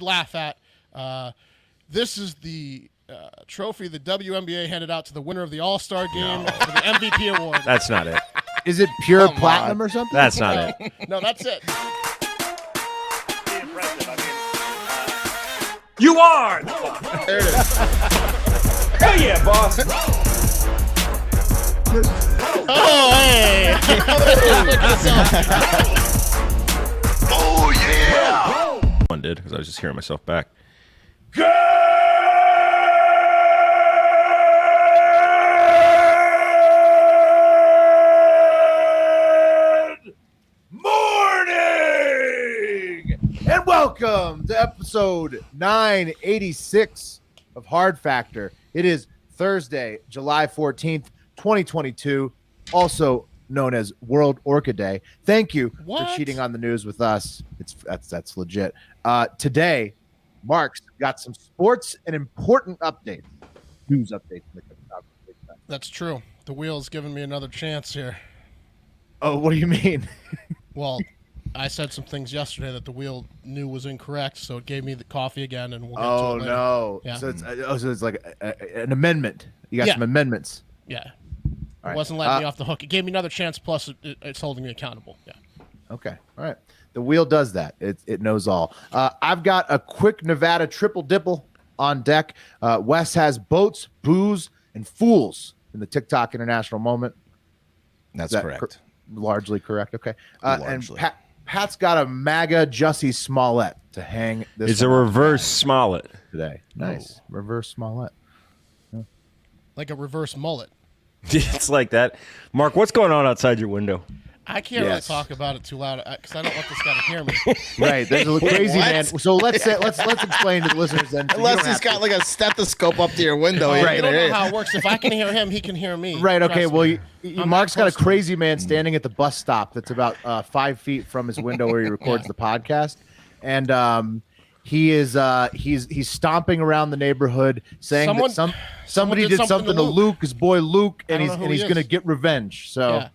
laugh at. This is the trophy the WNBA handed out to the winner of the All-Star game for the MVP award. That's not it. Is it pure platinum or something? That's not it. No, that's it. You are. There it is. Hell yeah, boss. Oh, hey. Oh, yeah. One did because I was just hearing myself back. Good morning. And welcome to episode 986 of Hard Factor. It is Thursday, July 14th, 2022, also known as World Orchid Day. Thank you for cheating on the news with us. That's legit. Today, Mark's got some sports and important updates. News updates. That's true. The wheel's giving me another chance here. Oh, what do you mean? Well, I said some things yesterday that the wheel knew was incorrect, so it gave me the coffee again, and we'll get to it later. No. Yeah. So it's like an amendment. You got some amendments. Yeah. All It right. wasn't letting me off the hook. It gave me another chance, plus it's holding me accountable. Yeah. Okay. All right. The wheel does that. It knows all. I've got a quick Nevada triple dipple on deck. Wes has boats, booze, and fools in the TikTok International Moment. That's correct. Largely correct. Okay. Largely. And Pat's got a MAGA Jussie Smollett to hang this. It's a reverse Smollett today. Nice. Reverse Smollett. Like a reverse mullet. It's like that. Mark, what's going on outside your window? I can't really talk about it too loud because I don't want this guy to hear me. Right, there's a crazy man. So let's explain to the listeners then. Unless he's got like a stethoscope up to your window. I don't know how it works. If I can hear him, he can hear me. Right. Okay. Trust Well, me. Mark's got a crazy man standing at the bus stop that's about 5 feet from his window where he records the podcast, and he's stomping around the neighborhood saying that somebody did something to Luke, his boy Luke, and he's going to get revenge. So. Yeah.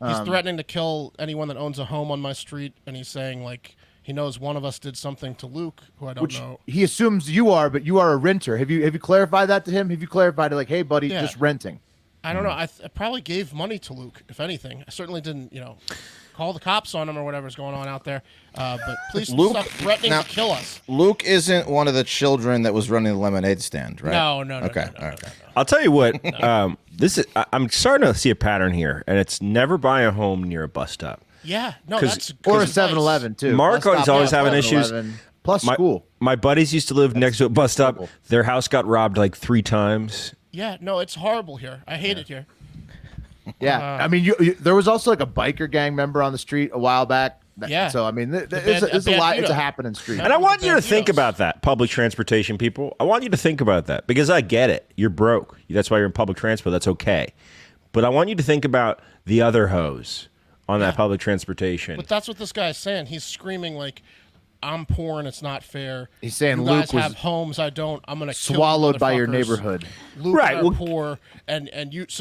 He's threatening to kill anyone that owns a home on my street, and he's saying, like, he knows one of us did something to Luke, who I don't know. He assumes you are, but you are a renter. Have you clarified that to him? Have you clarified it, like, hey, buddy, just renting? I don't know. I probably gave money to Luke, if anything. I certainly didn't, call the cops on him or whatever's going on out there. But please stop threatening to kill us. Luke isn't one of the children that was running the lemonade stand, right? No. Okay. No, All right. no. I'll tell you what. I'm starting to see a pattern here, and it's never buy a home near a bus stop. Yeah, no, that's or a 7-Eleven too. Mark is always having issues. Plus school. My buddies used to live next to a bus stop. Their house got robbed like 3 times. Yeah, no, it's horrible here. I hate it here. Yeah, I mean, there was also like a biker gang member on the street a while back. Yeah. So I mean, there's a lot. It's a happening street. And I want you to think about that, public transportation people. I want you to think about that because I get it. You're broke. That's why you're in public transport. That's okay. But I want you to think about the other hoes on that public transportation. But that's what this guy's saying. He's screaming like, "I'm poor and it's not fair." He's saying you Luke guys was have homes, I don't. I'm gonna swallowed kill by your motherfuckers. neighborhood. Luke Right, are well- poor, and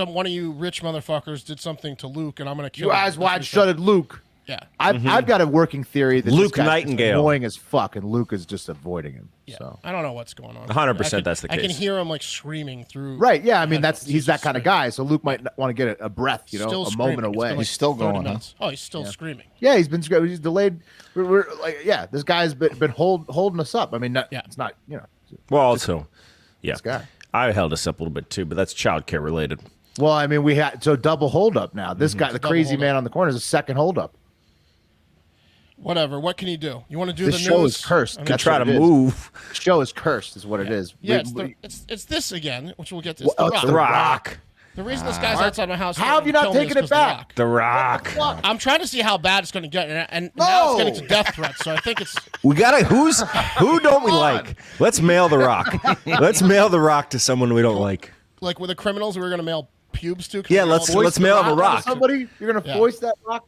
one of you rich motherfuckers did something to Luke, and I'm gonna kill You him. eyes wide shutted, Luke. Yeah. I've got a working theory that Luke this guy's Nightingale. annoying as fuck, and Luke is just avoiding him. Yeah. So. I don't know what's going on. 100% that's the I can case. hear him like screaming through. Right, yeah. I mean, headphones. he's that kind of screaming. guy. So Luke might want to get a breath, Still a screaming. moment It's away. been, like, He's still 30 going, huh? minutes. Oh, he's still screaming. Yeah, he's delayed. We're like, yeah, this guy's been holding us up. I mean, it's not, Well, also, this guy. I held us up a little bit too, but that's childcare related. Well, I mean, we had double hold up now. This guy, the crazy man on the corner, is a second hold up. Whatever. What can you do? You want to do This the show news? is cursed. I mean, That's Try to what it is. move. The show is cursed, is what it is. yeah, it's this again, which we'll get to. It's Well, the it's Rock. The Rock. The reason this guy's outside my house. How have you not killing me taken is it 'cause The back? Rock. The Rock. I'm trying to see how bad it's going to get, and now it's getting to death threats. So I think it's We gotta. Who don't we like? Let's mail the Rock. Let's mail the Rock to someone we don't like. like with the criminals we were going to mail pubes to. Yeah, let's mail him a rock. Somebody, you're gonna foist that rock.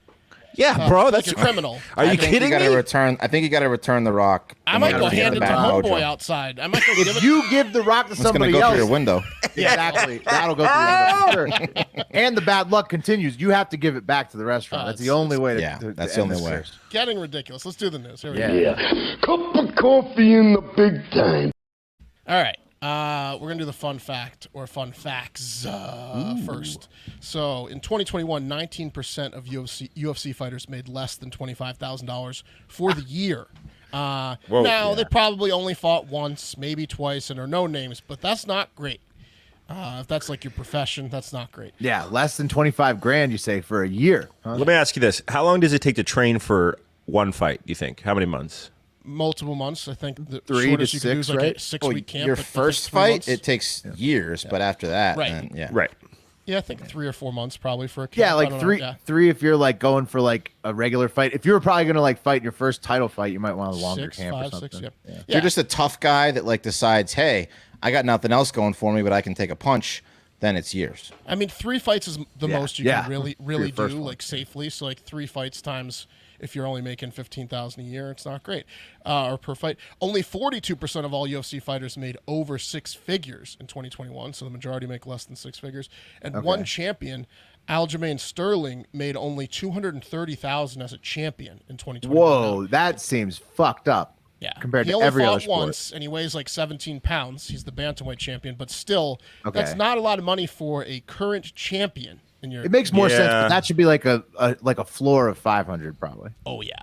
Yeah, bro, like that's a criminal. Are you kidding me? I think you got to return the rock. I might go hand it to Mojo. homeboy outside. I might go give it. If you give the rock to It's going to somebody go else, through your window. exactly, that'll go through the window for sure. And the bad luck continues. You have to give it back to the restaurant. That's the only way to. Yeah, to that's to the end only this way. curse. Getting ridiculous. Let's do the news. Here we go. Yeah. Cup of coffee in the big time. All right. We're going to do the fun fact or fun facts first. So in 2021, 19% of UFC fighters made less than $25,000 for the year. They probably only fought once, maybe twice, and are no names, but that's not great. If that's like your profession, that's not great. Yeah, less than 25 grand, you say, for a year. Huh? Let me ask you this: how long does it take to train for one fight? You think? How many months? Multiple months. I think the 3 shortest to you can do is 6, like right? a 6-week camp. Your but I think first 3 fight, months. it takes years, but after that, Right. then, yeah. Right. Yeah, I think 3 or 4 months probably for a camp. Yeah, I like don't know. three, Yeah. 3 if you're like going for like a regular fight. If you were probably going to like fight your first title fight, you might want a longer 6, camp 5, or something. 6, yeah. If you're just a tough guy that like decides, hey, I got nothing else going for me, but I can take a punch, then it's years. I mean, 3 fights is the Yeah, most you yeah. can really For your do, first one. like safely. So like 3 fights times, if you're only making $15,000 a year, it's not great. Or per fight. Only 42% of all UFC fighters made over 6 figures in 2021. So the majority make less than 6 figures. And one champion, Aljamain Sterling, made only $230,000 as a champion in 2021. Whoa, that seems fucked up. Yeah, compared he to only every fought other sport. once, and he weighs like 17 pounds. He's the bantamweight champion, but still, Okay. that's not a lot of money for a current champion. In your, It makes more sense, Yeah. but that should be like a floor of 500 probably. oh yeah,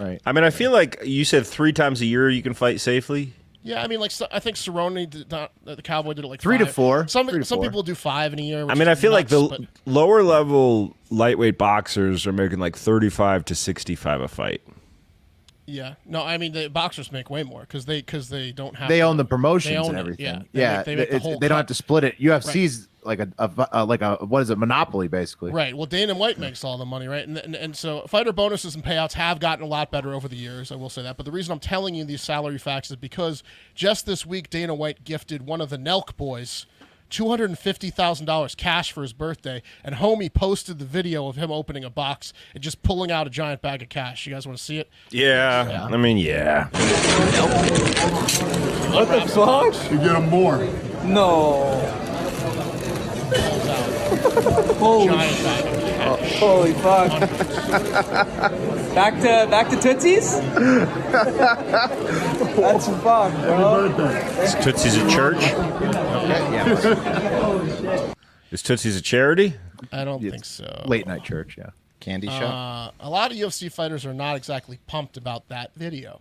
Right. I mean, I feel like you said 3 times a year you can fight safely. yeah. I mean, like I think Cerrone did not, the Cowboy did it like 3 to 5. 4. Some 3 to 4. people do 5 in a year. I which mean, I is feel like the nuts, but- lower level lightweight boxers are making like 35 to 65 a fight. yeah. No, I mean the boxers make way more because they don't have. They to- own the promotions they own and it, everything. yeah. They make the it's- whole they don't cut. have to split it. UFC's like a what is it? Monopoly basically. Right. Well, Dana White makes all the money, right? And so fighter bonuses and payouts have gotten a lot better over the years. I will say that. But the reason I'm telling you these salary facts is because just this week, Dana White gifted one of the Nelk boys $250,000 cash for his birthday, and Homie posted the video of him opening a box and just pulling out a giant bag of cash. You guys want to see it? Yeah. I mean, yeah. What the fuck? You get them more. No. Pulls out a Holy, giant bag of cash. holy fuck. Back to Tootsie's? That's fucked, bro. Birthday. Is Tootsie's a church? Is Tootsie's a charity? I don't think so. Late night church. Yeah. Candy shop. A lot of UFC fighters are not exactly pumped about that video.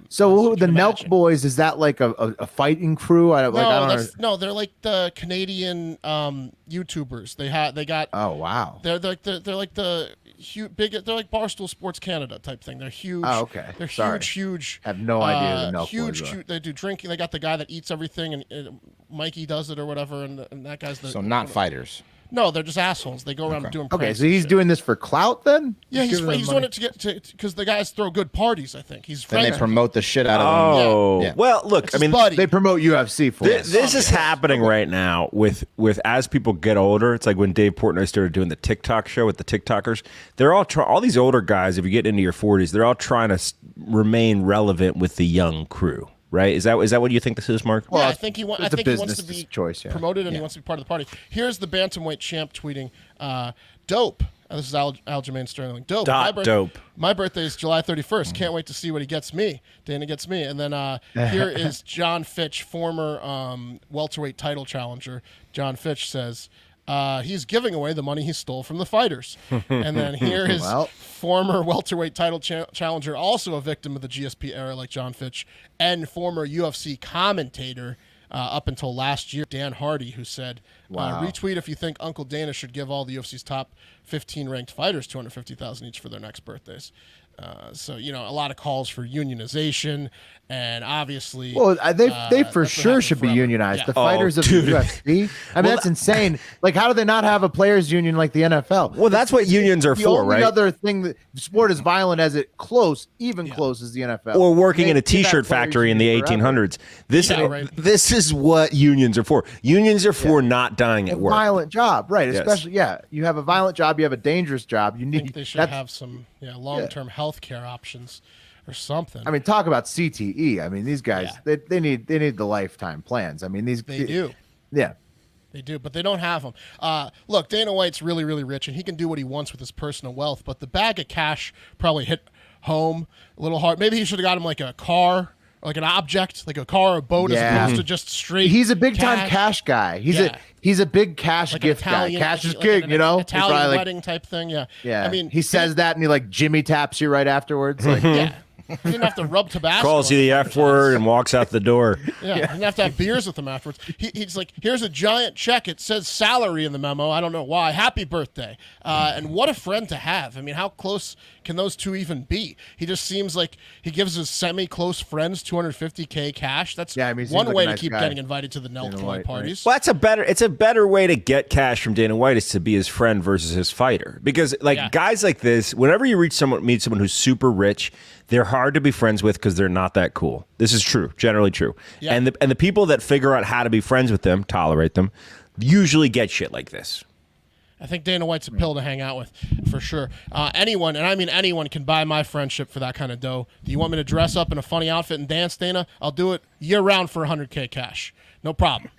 So as the you can Nelk imagine. Boys, is that like a fighting crew? I don't know. They're like the Canadian YouTubers. They got Oh wow. they're like the huge big. They're like Barstool Sports Canada type thing. They're huge. Oh, okay. They're Sorry. huge. Have no idea who the Nelk huge, Boys are. huge. They do drinking. They got the guy that eats everything, and Mikey does it or whatever, and that guy's the. So not fighters. No, they're just assholes. They go around doing. Okay, pranks so and he's shit. doing this for clout then? Yeah, he's giving them doing money? it to get because the guys throw good parties. I think he's Then they friends. promote the shit out of them. Oh. Yeah. Well, look, It's I his mean, buddy. They promote UFC for it. this is happening right now with as people get older. It's like when Dave Portnoy started doing the TikTok show with the TikTokers. They're all these older guys. If you get into your 40s, they're all trying to remain relevant with the young crew. Right? Is that what you think this is, Mark? Yeah, I think he wants. I it's a think he wants to business be choice, yeah. promoted, and he wants to be part of the party. Here's the bantamweight champ tweeting, "Dope." This is Aljamain Sterling. Dope. Dope. My birthday is July 31st. Can't wait to see what he gets me. Dana gets me. And then here is John Fitch, former welterweight title challenger. John Fitch says he's giving away the money he stole from the fighters. And then here is Well. former welterweight title challenger, also a victim of the GSP era like John Fitch, and former UFC commentator up until last year, Dan Hardy, who said, retweet if you think Uncle Dana should give all the UFC's top 15 ranked fighters $250,000 each for their next birthdays. So a lot of calls for unionization, and obviously, Well, they that's for been sure happening should be forever. unionized. Yeah. The fighters of the dude. UFC. I mean, that's insane. Like, how do they not have a players' union like the NFL? Well, that's what unions are The for, only right? other thing that sport is violent as it close, even close, as the NFL. Or working in a They've had T-shirt players' factory in the union forever. 1800s. This Yeah, right. this is what unions are for. Unions are for not dying at A work. violent job, right? Yes. Especially, you have a violent job, you have a dangerous job. You I need. think they should that's- have some long-term health care options or something. I mean, talk about CTE. I mean, these guys, they need the lifetime plans. I mean, they do. Yeah. They do, but they don't have them. Look, Dana White's really, really rich, and he can do what he wants with his personal wealth, but the bag of cash probably hit home a little hard. Maybe he should have got him like a car, or like an object, like a car or a boat, as opposed to just straight He's a big time cash guy. He's a big cash like gift Italian, guy. Cash is like king, an you know. He's Italian probably like, wedding type thing. Yeah. yeah. I mean, he says that, and he like Jimmy taps you right afterwards. Like, Yeah. He didn't have to rub Tabasco. Calls you the F word and walks out the door. Yeah, he didn't have to have beers with him afterwards. He's like, here's a giant check. It says salary in the memo. I don't know why. Happy birthday. And what a friend to have. I mean, how close can those two even be? He just seems like he gives his semi-close friends $250K cash. That's Yeah, I mean, he one seems like way a to nice keep guy. getting invited to the Nelk Dana toy White, parties. Well, it's a better way to get cash from Dana White is to be his friend versus his fighter. Because guys like this, whenever you meet someone who's super rich, they're hard to be friends with because they're not that cool. This is true, generally true. Yeah. And the people that figure out how to be friends with them, tolerate them, usually get shit like this. I think Dana White's a pill to hang out with, for sure. Anyone, and I mean anyone, can buy my friendship for that kind of dough. Do you want me to dress up in a funny outfit and dance, Dana? I'll do it year-round for $100K cash. No problem.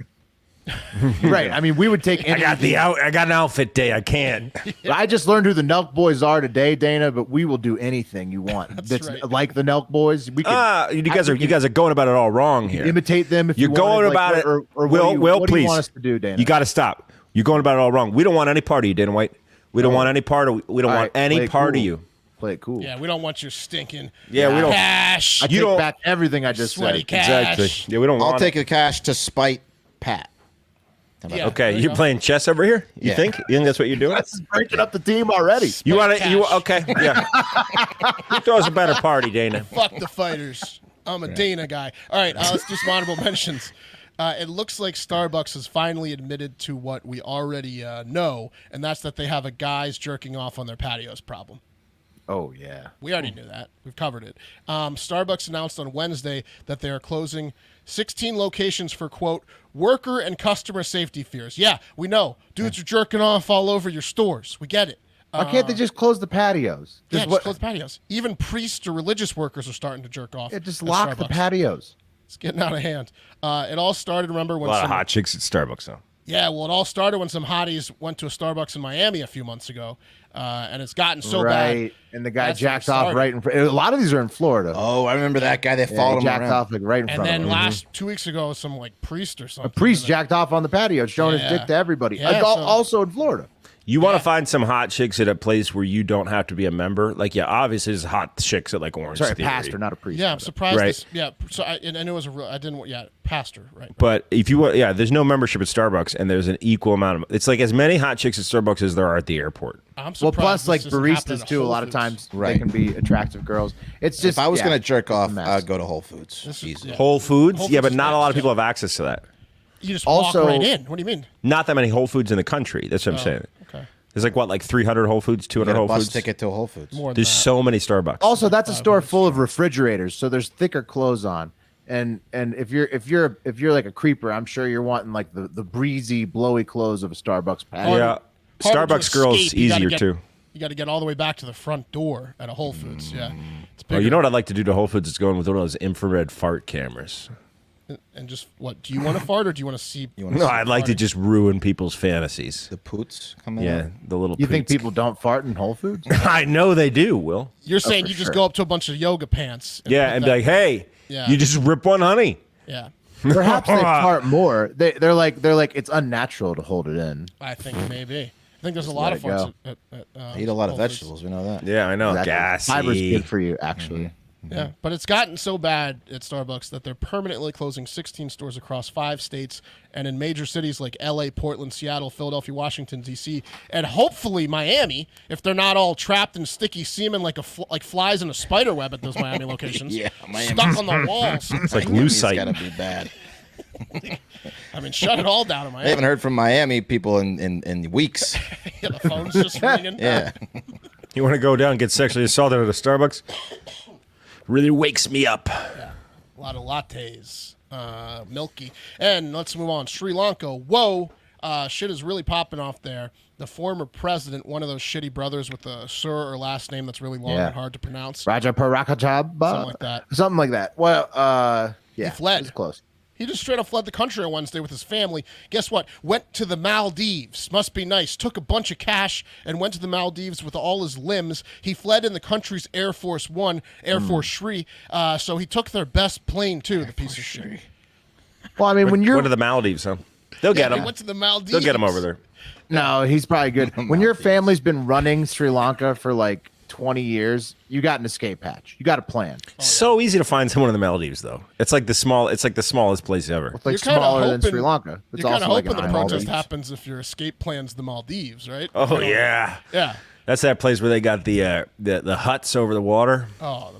right. I mean, we would take. I got an outfit day. I can't. I just learned who the Nelk Boys are today, Dana. But we will do anything you want. That's right. like the Nelk Boys. We can. You guys are going about it all wrong here. Imitate them if You're you going wanted, about like, it. Or Will, what do please. you want us to do, Dana? You got to stop. You're going about it all wrong. We don't want any part of you, Dana White. We don't want any part of. We don't All want right, any play it part of cool. you. Play it cool. Yeah, we don't want your stinking Yeah, we don't. cash. I You take don't- back everything I just Sweaty said. cash. Exactly. Yeah, we don't I'll want. take the cash to spite Pat. How about Yeah. that? Okay, There you you're go. playing chess over here. You Yeah. think? You think that's what you're doing? This is breaking up the team already. You want to? cash. You okay? Yeah. You throw us a better party, Dana. Fuck the fighters. I'm a Dana guy. All right, let's do some honorable mentions. It looks like Starbucks has finally admitted to what we already know, and that's that they have a guys jerking off on their patios problem. Oh yeah. We already knew that. We've covered it. Starbucks announced on Wednesday that they are closing 16 locations for, quote, worker and customer safety fears. Yeah, we know. Dudes are jerking off all over your stores. We get it. Why can't they just close the patios? Just close patios. Even priests or religious workers are starting to jerk off. Yeah, just at lock the Starbucks. patios. It's getting out of hand. It all started, remember, A when lot of some... hot chicks at Starbucks, though. Yeah, well, it all started when some hotties went to a Starbucks in Miami a few months ago, and it's gotten so bad. Right. And the guy That's where it jacked off started. right in front. A lot of these are in Florida. Oh, I remember that guy that Yeah, followed he him jacked around. off like right in And front then of him. last 2 weeks ago, some like priest or something. A priest and then- jacked off on the patio, showing Yeah. his dick to everybody. Yeah, so- Also in Florida. You want to find some hot chicks at a place where you don't have to be a member? Like, yeah, obviously there's hot chicks at like Orange Sorry, Theory. pastor, not a priest. Yeah, I'm surprised. Right. This, yeah, so I knew it was a real. I didn't. Yeah, pastor. Right. But if you want, yeah, there's no membership at Starbucks, and there's an equal amount of. It's like as many hot chicks at Starbucks as there are at the airport. I'm Well, surprised. plus like this isn't happening baristas at too. A Whole lot of Foods. times they Right. can be attractive girls. It's just If I was yeah, going to jerk off, mess. I'd go to Whole Foods. Easily. yeah. Whole Foods, Whole yeah, Foods but is not a lot of nice, people have access to that. You just Also- walk right in. What do you mean? Not that many Whole Foods in the country. That's what I'm saying. Okay. There's like what, like 300 Whole Foods, You 200 get a Whole bus Foods. ticket to Whole Foods. More than There's that. so many Starbucks. Also, that's a store full of refrigerators, so there's thicker clothes on. And if you're like a creeper, I'm sure you're wanting like the breezy, blowy clothes of a Starbucks patio. yeah, Harder to Starbucks girls escape. You gotta easier get- too. You got to get all the way back to the front door at a Whole Foods. Yeah. It's Oh, bigger. you know what I'd like to do to Whole Foods is go in with one of those infrared fart cameras. And just what? Do you want to fart or do you want to see? No, I'd like to just ruin people's fantasies. The poots coming Yeah, out. the little. You think poots. people don't fart in Whole Foods? I know they do. Will. You're saying for you just sure. go up to a bunch of yoga pants. Yeah, put and that- be like, hey, Yeah. you just rip one, honey. Yeah. Perhaps they fart more. They're like it's unnatural to hold it in. I think maybe. I think there's a lot of let it farts. At I eat a lot of Whole Foods. vegetables. We know that. Yeah, I know. Exactly. Gassy. Fiber's good for you, actually. Yeah, but it's gotten so bad at Starbucks that they're permanently closing 16 stores across 5 states and in major cities like LA, Portland, Seattle, Philadelphia, Washington, D.C., and hopefully Miami, if they're not all trapped in sticky semen like like flies in a spider web at those Miami locations. Yeah, Miami. Stuck on the walls. It's like Miami's lucite. gotta be bad. I mean, shut it all down in I Miami. haven't heard from Miami people in weeks. Yeah, the phone's just ringing. Yeah. You want to go down and get sexually assaulted at a Starbucks? Really wakes me up. Yeah, a lot of lattes, milky. And let's move on. Sri Lanka. Whoa, shit is really popping off there. The former president, one of those shitty brothers with a sir or last name that's really long Yeah. and hard to pronounce. Rajaparakachab? Something like that. Something like that. Well, yeah. He fled. It's close. He just straight up fled the country on Wednesday with his family. Guess what? Went to the Maldives. Must be nice. Took a bunch of cash and went to the Maldives with all his limbs. He fled in the country's Air Force One, Air Force Shri. So he took their best plane too. The piece of shit. Well, I mean, when you're Go to the Maldives, huh? They'll get He him. went to the Maldives. They'll get him over there. no, he's probably good. When your family's been running Sri Lanka for like 20 years, you got an escape hatch. You got a plan. So easy to find someone in the Maldives, though. It's like the smallest place ever. It's like You're kinda smaller than hoping- Sri Lanka. It's You're kind of also like hoping an the island. protest happens if your escape plan's the Maldives, right? Oh yeah, Yeah. that's that place where they got the huts over the water. Oh,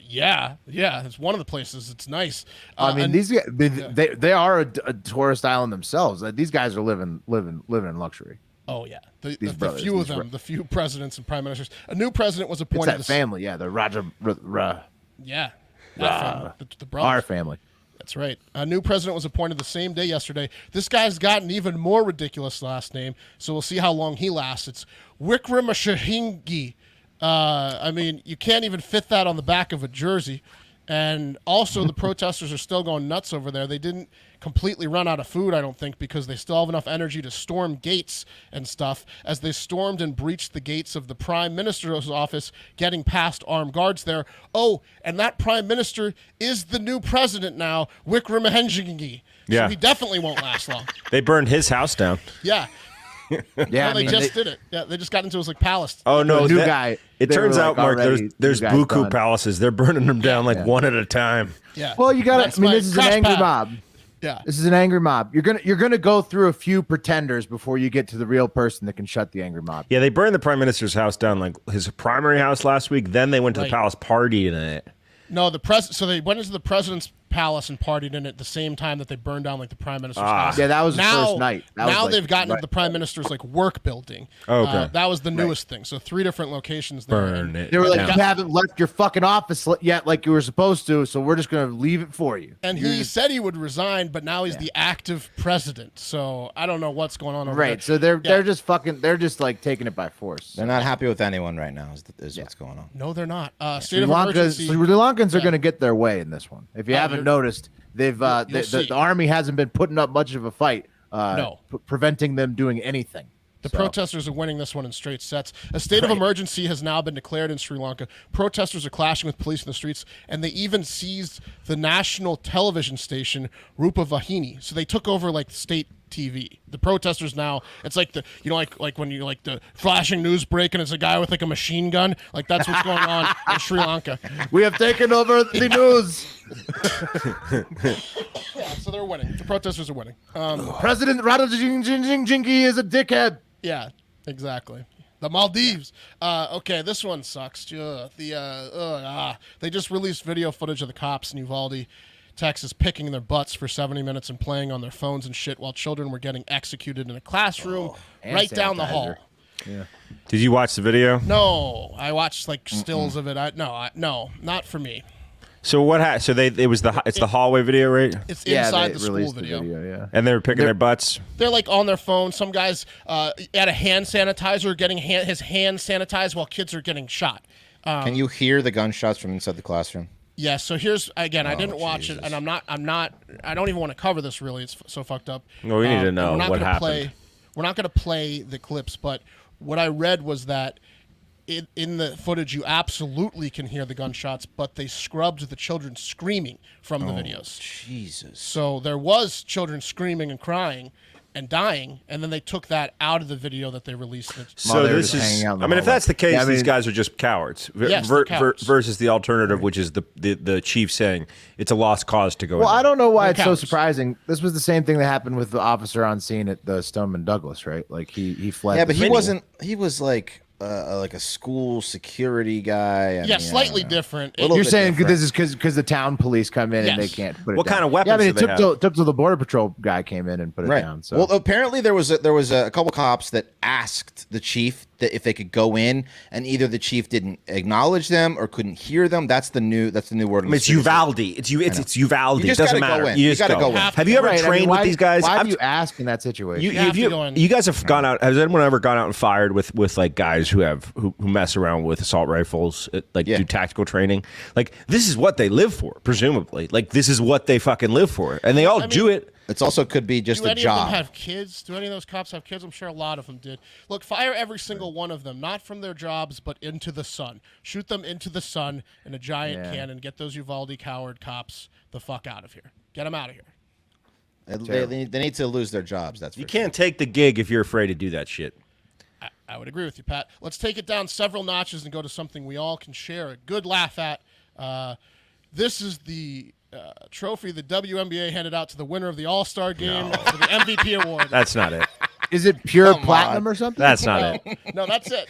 yeah. It's one of the places. It's nice. I mean, and- these guys, they are a tourist island themselves. These guys are living in luxury. Oh yeah, the brothers, few of these them, the few presidents and prime ministers. A new president was It's appointed. that family, yeah. The Yeah, that family, the brothers. our family. That's right. A new president was appointed the same day yesterday. This guy's got an even more ridiculous last name, so we'll see how long he lasts. It's Wickramasinghe. I mean, you can't even fit that on the back of a jersey. And also, the protesters are still going nuts over there. They didn't completely run out of food, I don't think, because they still have enough energy to storm gates and stuff. As they stormed and breached the gates of the prime minister's office, getting past armed guards there. Oh, and that prime minister is the new president now, Wickramasinghe. Yeah. So he definitely won't last long. They burned his house down. Yeah. Yeah, Well, I they mean, just did it. Yeah, they just got into his like palace. Oh no, The new that- guy, It they turns were, out, like, Mark, already, there's new guy's buku done. palaces. They're burning them down like one at a time. Yeah. Well, you got That's to. I mean, my this is an crash angry pad. mob. Yeah. This is an angry mob. You're gonna go through a few pretenders before you get to the real person that can shut the angry mob. Yeah, they burned the prime minister's house down, like his primary house last week. Then they went to Right. the palace party in it. No, so they went into the president's palace and partied in it at the same time that they burned down like the prime minister's house. Yeah, that was the now, first night. That was, now like, they've gotten right. to the prime minister's like work building. Oh, okay. That was the newest thing. So 3 different locations there. Burn And- it. They were like, down. you haven't left your fucking office yet, like you were supposed to. So we're just gonna leave it for you. And he said he would resign, but now he's the active president. So I don't know what's going on over Right. there. So they're just fucking. They're just like taking it by force. They're not happy with anyone right now. Is what's going on. No, they're not. State Sri of emergency. Lankans are going to get their way in this one. If you haven't you're- noticed, they've you'll see. the army hasn't been putting up much of a fight. No. Preventing them doing anything. The So- protesters are winning this one in straight sets. A state of emergency has now been declared in Sri Lanka. Protesters are clashing with police in the streets, and they even seized the national television station Rupavahini. So they took over like state TV. The protesters now, it's like like when you like the flashing news break and it's a guy with like a machine gun. Like that's what's going on in Sri Lanka. We have taken over the news. Yeah, so they're winning. The protesters are winning. President Radhajinjinjinjinji is a dickhead. Yeah, exactly. The Maldives. Okay, this one sucks. They just released video footage of the cops in Uvalde, Texas, picking their butts for 70 minutes and playing on their phones and shit while children were getting executed in a classroom hand right down the hall. sanitizer. Did you watch the video? No, I watched like stills of it. No, not for me. So what happened? So it's the hallway video, right? It's Yeah, inside they the school released video. Yeah. And they were picking their butts. They're like on their phone. Some guys at a hand sanitizer getting his hand sanitized while kids are getting shot. Can you hear the gunshots from inside the classroom? Yeah, so here's again. I didn't watch it, and I don't even want to cover this. Really, it's so fucked up. Well, we need to know we're not what gonna happened. We're not going to play the clips, but what I read was that in the footage you absolutely can hear the gunshots, but they scrubbed the children screaming from the videos. Jesus. So there was children screaming and crying, and dying, and then they took that out of the video that they released. So they were this just is. hanging out in the I mean, if hallway. that's the case, Yeah, I these mean- guys are just cowards. Yes, they're cowards. Versus the alternative, which is the chief saying it's a lost cause to go. Well, in. I don't know why They're it's so cowards. surprising. This was the same thing that happened with the officer on scene at the Stoneman Douglas, right? Like he fled. Yeah, the but he scene. wasn't. He was like a school security guy. I mean, I Slightly don't know. different. Little You're bit saying different. this is because the town police come in and they Yes. can't put it What down. kind of weapons Yeah, I mean, do it they took till the border patrol guy came in and put it Right. down. So Well, apparently there was a couple cops that asked the chief that if they could go in, and either the chief didn't acknowledge them or couldn't hear them. That's the new word. I mean, it's Uvalde. It's Uvalde. You It just doesn't gotta go matter. in. You You just gotta go in. Have you ever Right, I mean, trained why- with these guys? Why I've- do you ask in that situation? You, have have to you, go in. you guys have gone out. Has anyone ever gone out and fired with like guys who mess around with assault rifles, like Yeah. do tactical training? Like this is what they live for, presumably. Like this is what they fucking live for, and they all do it. It's also could be just Do a any of them job. have kids? Do any of those cops have kids? I'm sure a lot of them did. Look, fire every single one of them, not from their jobs, but into the sun. Shoot them into the sun in a giant cannon. Get those Uvalde coward cops the fuck out of here. Get them out of here. They need to lose their jobs. That's for You can't take the gig if you're afraid to do that shit. I would agree with you, Pat. Let's take it down several notches and go to something we all can share a good laugh at. This is the trophy the WNBA handed out to the winner of the All-Star game for the MVP award. That's not it. Is it pure Come platinum on. or something? That's not it. No, that's it.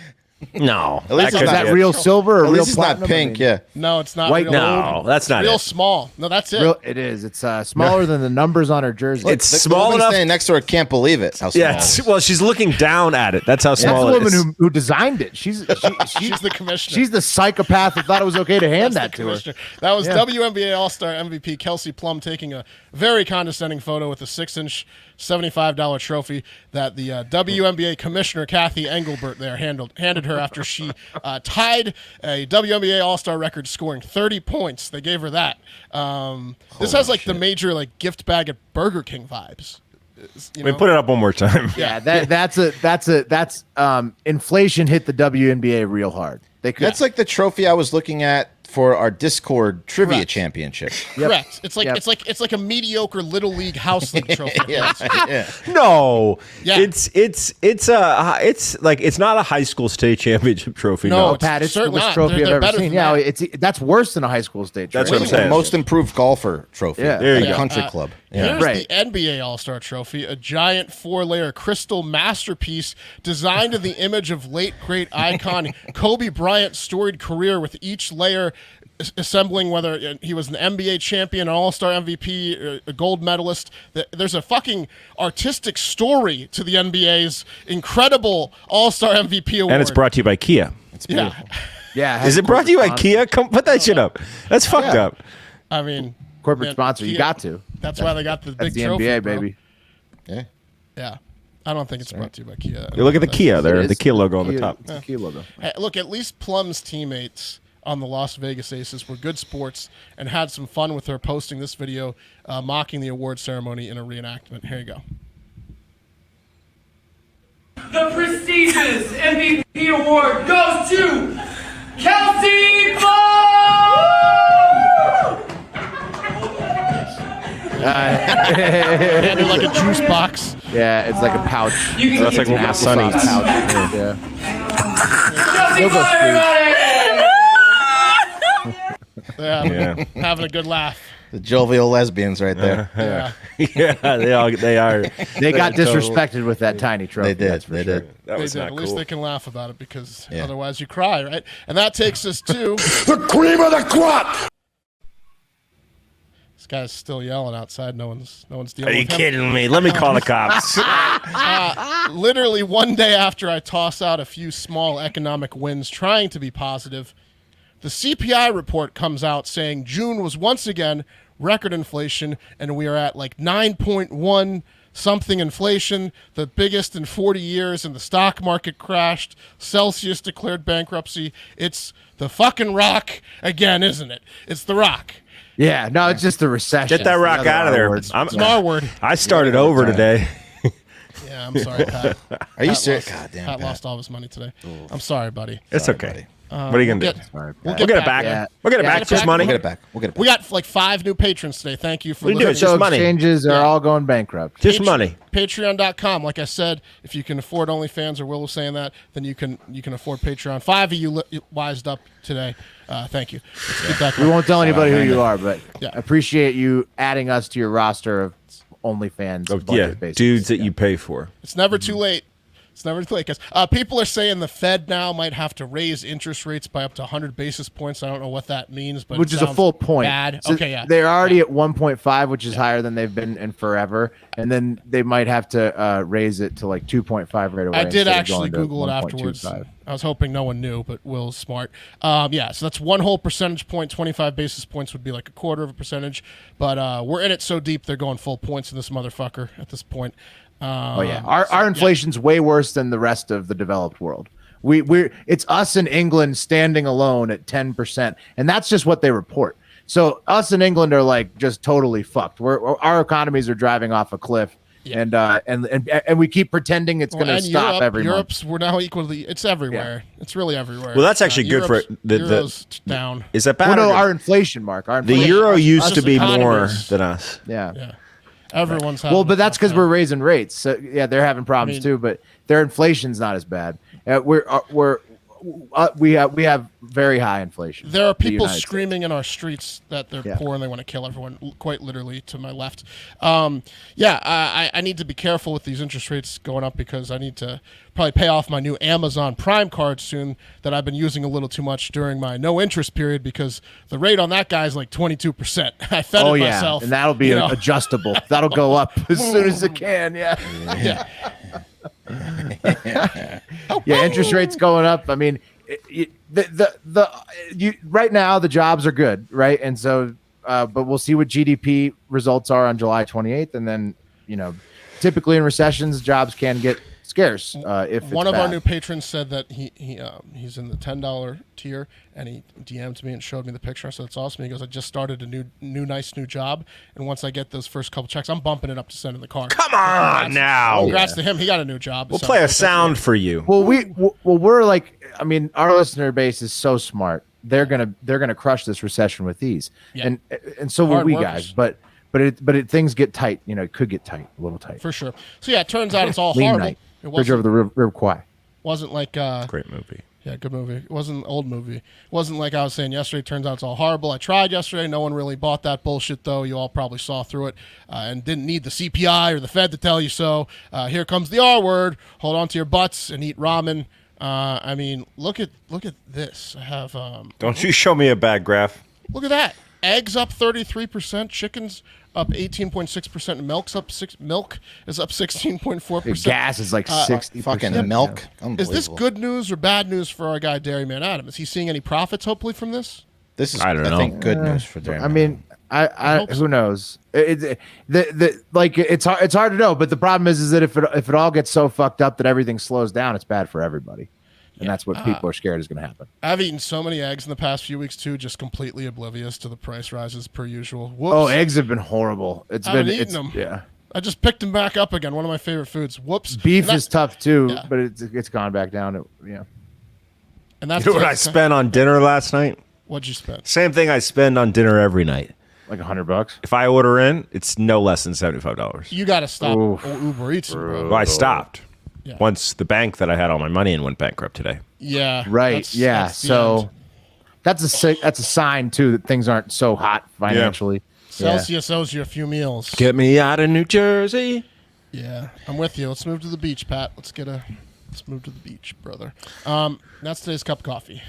No. At least Is it's that not real silver or At real least it's not platinum? pink. Yeah. No, it's not White real. No, that's not real it. small. No, that's it. Real, it is. It's smaller than the numbers on her jersey. It's The small woman enough. standing next to her can't believe it. How small. Yeah. it is. Well, she's looking down at it. That's how That's small the it woman is. who designed it. She's She's the commissioner. she's the psychopath that thought it was okay to hand That's that the to her. commissioner. That was Yeah. WNBA All-Star MVP Kelsey Plum taking a very condescending photo with a 6-inch $75 trophy that the WNBA commissioner Kathy Engelbert there handed her after she tied a WNBA All-Star record scoring 30 points. They gave her that. This has like the major like gift bag at Burger King vibes. You Wait, know? put it up one more time. Yeah, that's inflation hit the WNBA real hard. They could. That's like the trophy I was looking at for our Discord trivia Correct. championship. Correct. It's like Yep. it's like a mediocre little league house league trophy. Yeah. No. Yeah. It's like it's not a high school state championship trophy. No, No. Oh, it's Pat, it's the certainly worst not. trophy They're I've better ever seen. than Yeah, that. that's worse than a high school state That's trophy. what I'm saying. Most improved golfer trophy. Yeah. There you at a go. country club. Yeah. Here's Right. the NBA All-Star Trophy, a giant 4-layer crystal masterpiece designed in the image of late great icon Kobe Bryant's storied career, with each layer assembling whether he was an NBA champion, an All-Star MVP, a gold medalist. There's a fucking artistic story to the NBA's incredible All-Star MVP award. And it's brought to you by Kia. Yeah. Yeah, Is it brought to you by Kia? Come put that shit up. That's fucked up. I mean, corporate man, sponsor? You Kia- got to. That's why they got the That's big the trophy, NBA, bro. baby. Yeah. Yeah. I don't think it's brought to you by Kia. You look at the Kia there, It the is. Kia logo on the Kia- top. it's a Kia logo. Hey, look, at least Plum's teammates on the Las Vegas Aces were good sports and had some fun with her posting this video mocking the award ceremony in a reenactment. Here you go. The prestigious MVP award goes to Kelsey Plum! Handed like a juice box. Yeah, it's like a pouch. You can That's like one of my Applesauce Sonny's. pouch. Yeah. Kelsey Go, Plum, Scrooge. everybody! Yeah, having a good laugh. The jovial lesbians right there. Yeah. Yeah, they are. They got total- disrespected with that tiny trophy. They did. that's for They sure. did. That They was did. not At least cool. they can laugh about it, because Yeah. otherwise you cry, right? And that takes us to The cream of the crop! this guy's still yelling outside. No one's Are dealing you with him. kidding me? Let me call the cops. Literally one day after I toss out a few small economic wins trying to be positive, the CPI report comes out saying June was once again record inflation, and we are at like 9.1 something inflation, the biggest in 40 years, and the stock market crashed. Celsius declared bankruptcy. It's the fucking rock again, isn't it? It's the rock. Yeah, no, it's just the recession. Get that It's the rock other out of there. R word. I'm- It's an R word. I started over today. Yeah, I'm sorry, Pat. Are you Pat serious? lost- God damn. Pat Pat. lost all of his money today. I'm sorry, buddy. It's Sorry, okay. buddy. What are you gonna do? We'll We'll get it back. Yeah. We'll get it Yeah, back. it's Just back. money. We'll get it back. We'll get it back. We got like 5 new patrons today. Thank you for We do. listening. Just Crypto money. exchanges are all going bankrupt. Just money. Patreon.com. Like I said, if you can afford OnlyFans, or Will was saying that, then you can afford Patreon. 5 of you wised up today. Thank you. Let's get that We going. won't tell anybody who you are, but Yeah. appreciate you adding us to your roster of OnlyFans. Oh, budget yeah, basis. dudes that you pay for. It's never too late. It's never too late, guys. People are saying the Fed now might have to raise interest rates by up to 100 basis points. I don't know what that means, but Which it is a sounds full point. Bad. So Okay, yeah. They're already at 1.5, which is higher than they've been in forever. And then they might have to raise it to like 2.5 right away. I did instead of actually going to Google it afterwards. 1.25. I was hoping no one knew, but Will's smart. Yeah, so that's 1 whole percentage point. 25 basis points would be like 1/4 of a percentage. But we're in it so deep, they're going full points in this motherfucker at this point. Oh yeah, our inflation's way worse than the rest of the developed world. It's us in England standing alone at 10%, and that's just what they report. So us in England are like just totally fucked. Our economies are driving off a cliff, and we keep pretending it's going to stop every Europe's we're now equally. It's everywhere. It's really everywhere. Well, that's actually good for the Euro's down. Is that bad? month. Well, no, or good? our inflation, Mark. Our The inflation, euro used us to be more economies. than us. yeah. Everyone's having Well, but a that's tough because time. we're raising rates. So yeah, they're having problems too. But their inflation's not as bad. We have very high inflation. There are in the people United screaming in our streets that they're Yeah. poor and they want to kill everyone, quite literally to my left. I need to be careful with these interest rates going up because I need to probably pay off my new Amazon Prime card soon that I've been using a little too much during my no interest period because the rate on that guy is like 22%. I fed Oh it yeah, myself. and that'll be you know. adjustable. That'll go up as soon as it can. Yeah. Yeah, interest rates going up. I mean, right now the jobs are good, right? And so, but we'll see what GDP results are on July 28th, and then typically in recessions, jobs can get scarce. If One it's of our bad. new patrons said that he's in the $10 tier, and he DM'd me and showed me the picture. So it's awesome. He goes, "I just started a nice new job, and once I get those first couple checks, I'm bumping it up to send in the car." Come on now. Congrats to him. He got a new job. We'll So play a that's sound great. for you. Well, we're like, I mean, our listener base is so smart. They're gonna crush this recession with ease, Yeah. and so will Hard we workers. guys. But things get tight. It could get tight, a little tight. For sure. So yeah, it turns out it's all Lean horrible. night. It Bridge over the River Kwai. wasn't like Great movie. yeah, good movie. It wasn't an old movie. It wasn't like I was saying yesterday. It turns out it's all horrible. I tried yesterday. No one really bought that bullshit, though. You all probably saw through it and didn't need the CPI or the Fed to tell you so. Here comes the R word. Hold on to your butts and eat ramen. I mean, look at this. I have Don't you show me a bad graph. look at that. Eggs up 33%. Chickens up 18.6%. Milk is up 16.4%. Gas is like 60%. Fucking milk. Is this Unbelievable. good news or bad news for our guy Dairyman Adam? Is he seeing any profits hopefully from this? This is, I don't know. think, good news for Darren. I mean, I hope so. who knows? It's hard to know. But the problem is that if it all gets so fucked up that everything slows down, it's bad for everybody, and that's what people are scared is going to happen. I've eaten so many eggs in the past few weeks too, just completely oblivious to the price rises per usual. Whoops. Oh, eggs have been horrible. It's I haven't been eaten it's, them. yeah. I just picked them back up again. One of my favorite foods. Whoops. Beef And is tough too, yeah. but it's gone back down. And that's You know what I spent on dinner last night? What'd you spend? Same thing I spend on dinner every night. Like $100. If I order in, it's no less than $75. You got to stop Oof. Uber Eats, bro. Well, I stopped. Yeah. Once the bank that I had all my money in went bankrupt today. Yeah. Right. Yeah. that's the So end. that's a sign too that things aren't so hot financially. Yeah. Celsius owes you a few meals. Get me out of New Jersey. Yeah, I'm with you. Let's move to the beach, Pat. Let's move to the beach, brother. That's today's cup of coffee.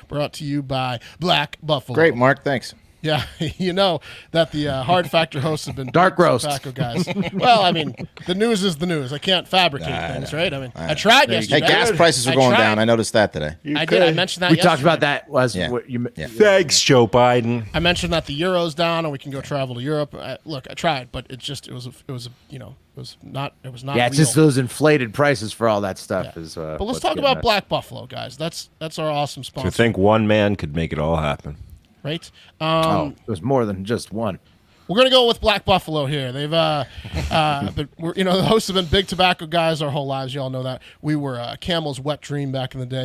Brought to you by Black Buffalo. Great, Mark. Thanks. Yeah, you know that the Hard Factor hosts have been Dark big roast. tobacco guys. Well, I mean, the news is the news. I can't fabricate things, right? I mean, I tried Hey, yesterday. gas prices are I going tried. down. I noticed that today. I did. I mentioned that We yesterday. talked about that. Yeah. What you Yeah. Thanks, Joe Biden. I mentioned that the euro's down and we can go travel to Europe. Look, I tried, but it was not Yeah, it's real. just those inflated prices for all that stuff. Yeah. Is. But let's what's talk getting about us. Black Buffalo, guys. That's our awesome To sponsor, think one man could make it all happen. right? Oh, it was more than just one. We're gonna go with Black Buffalo here. They've but the hosts have been big tobacco guys our whole lives. You all know that. We were Camel's wet dream back in the day.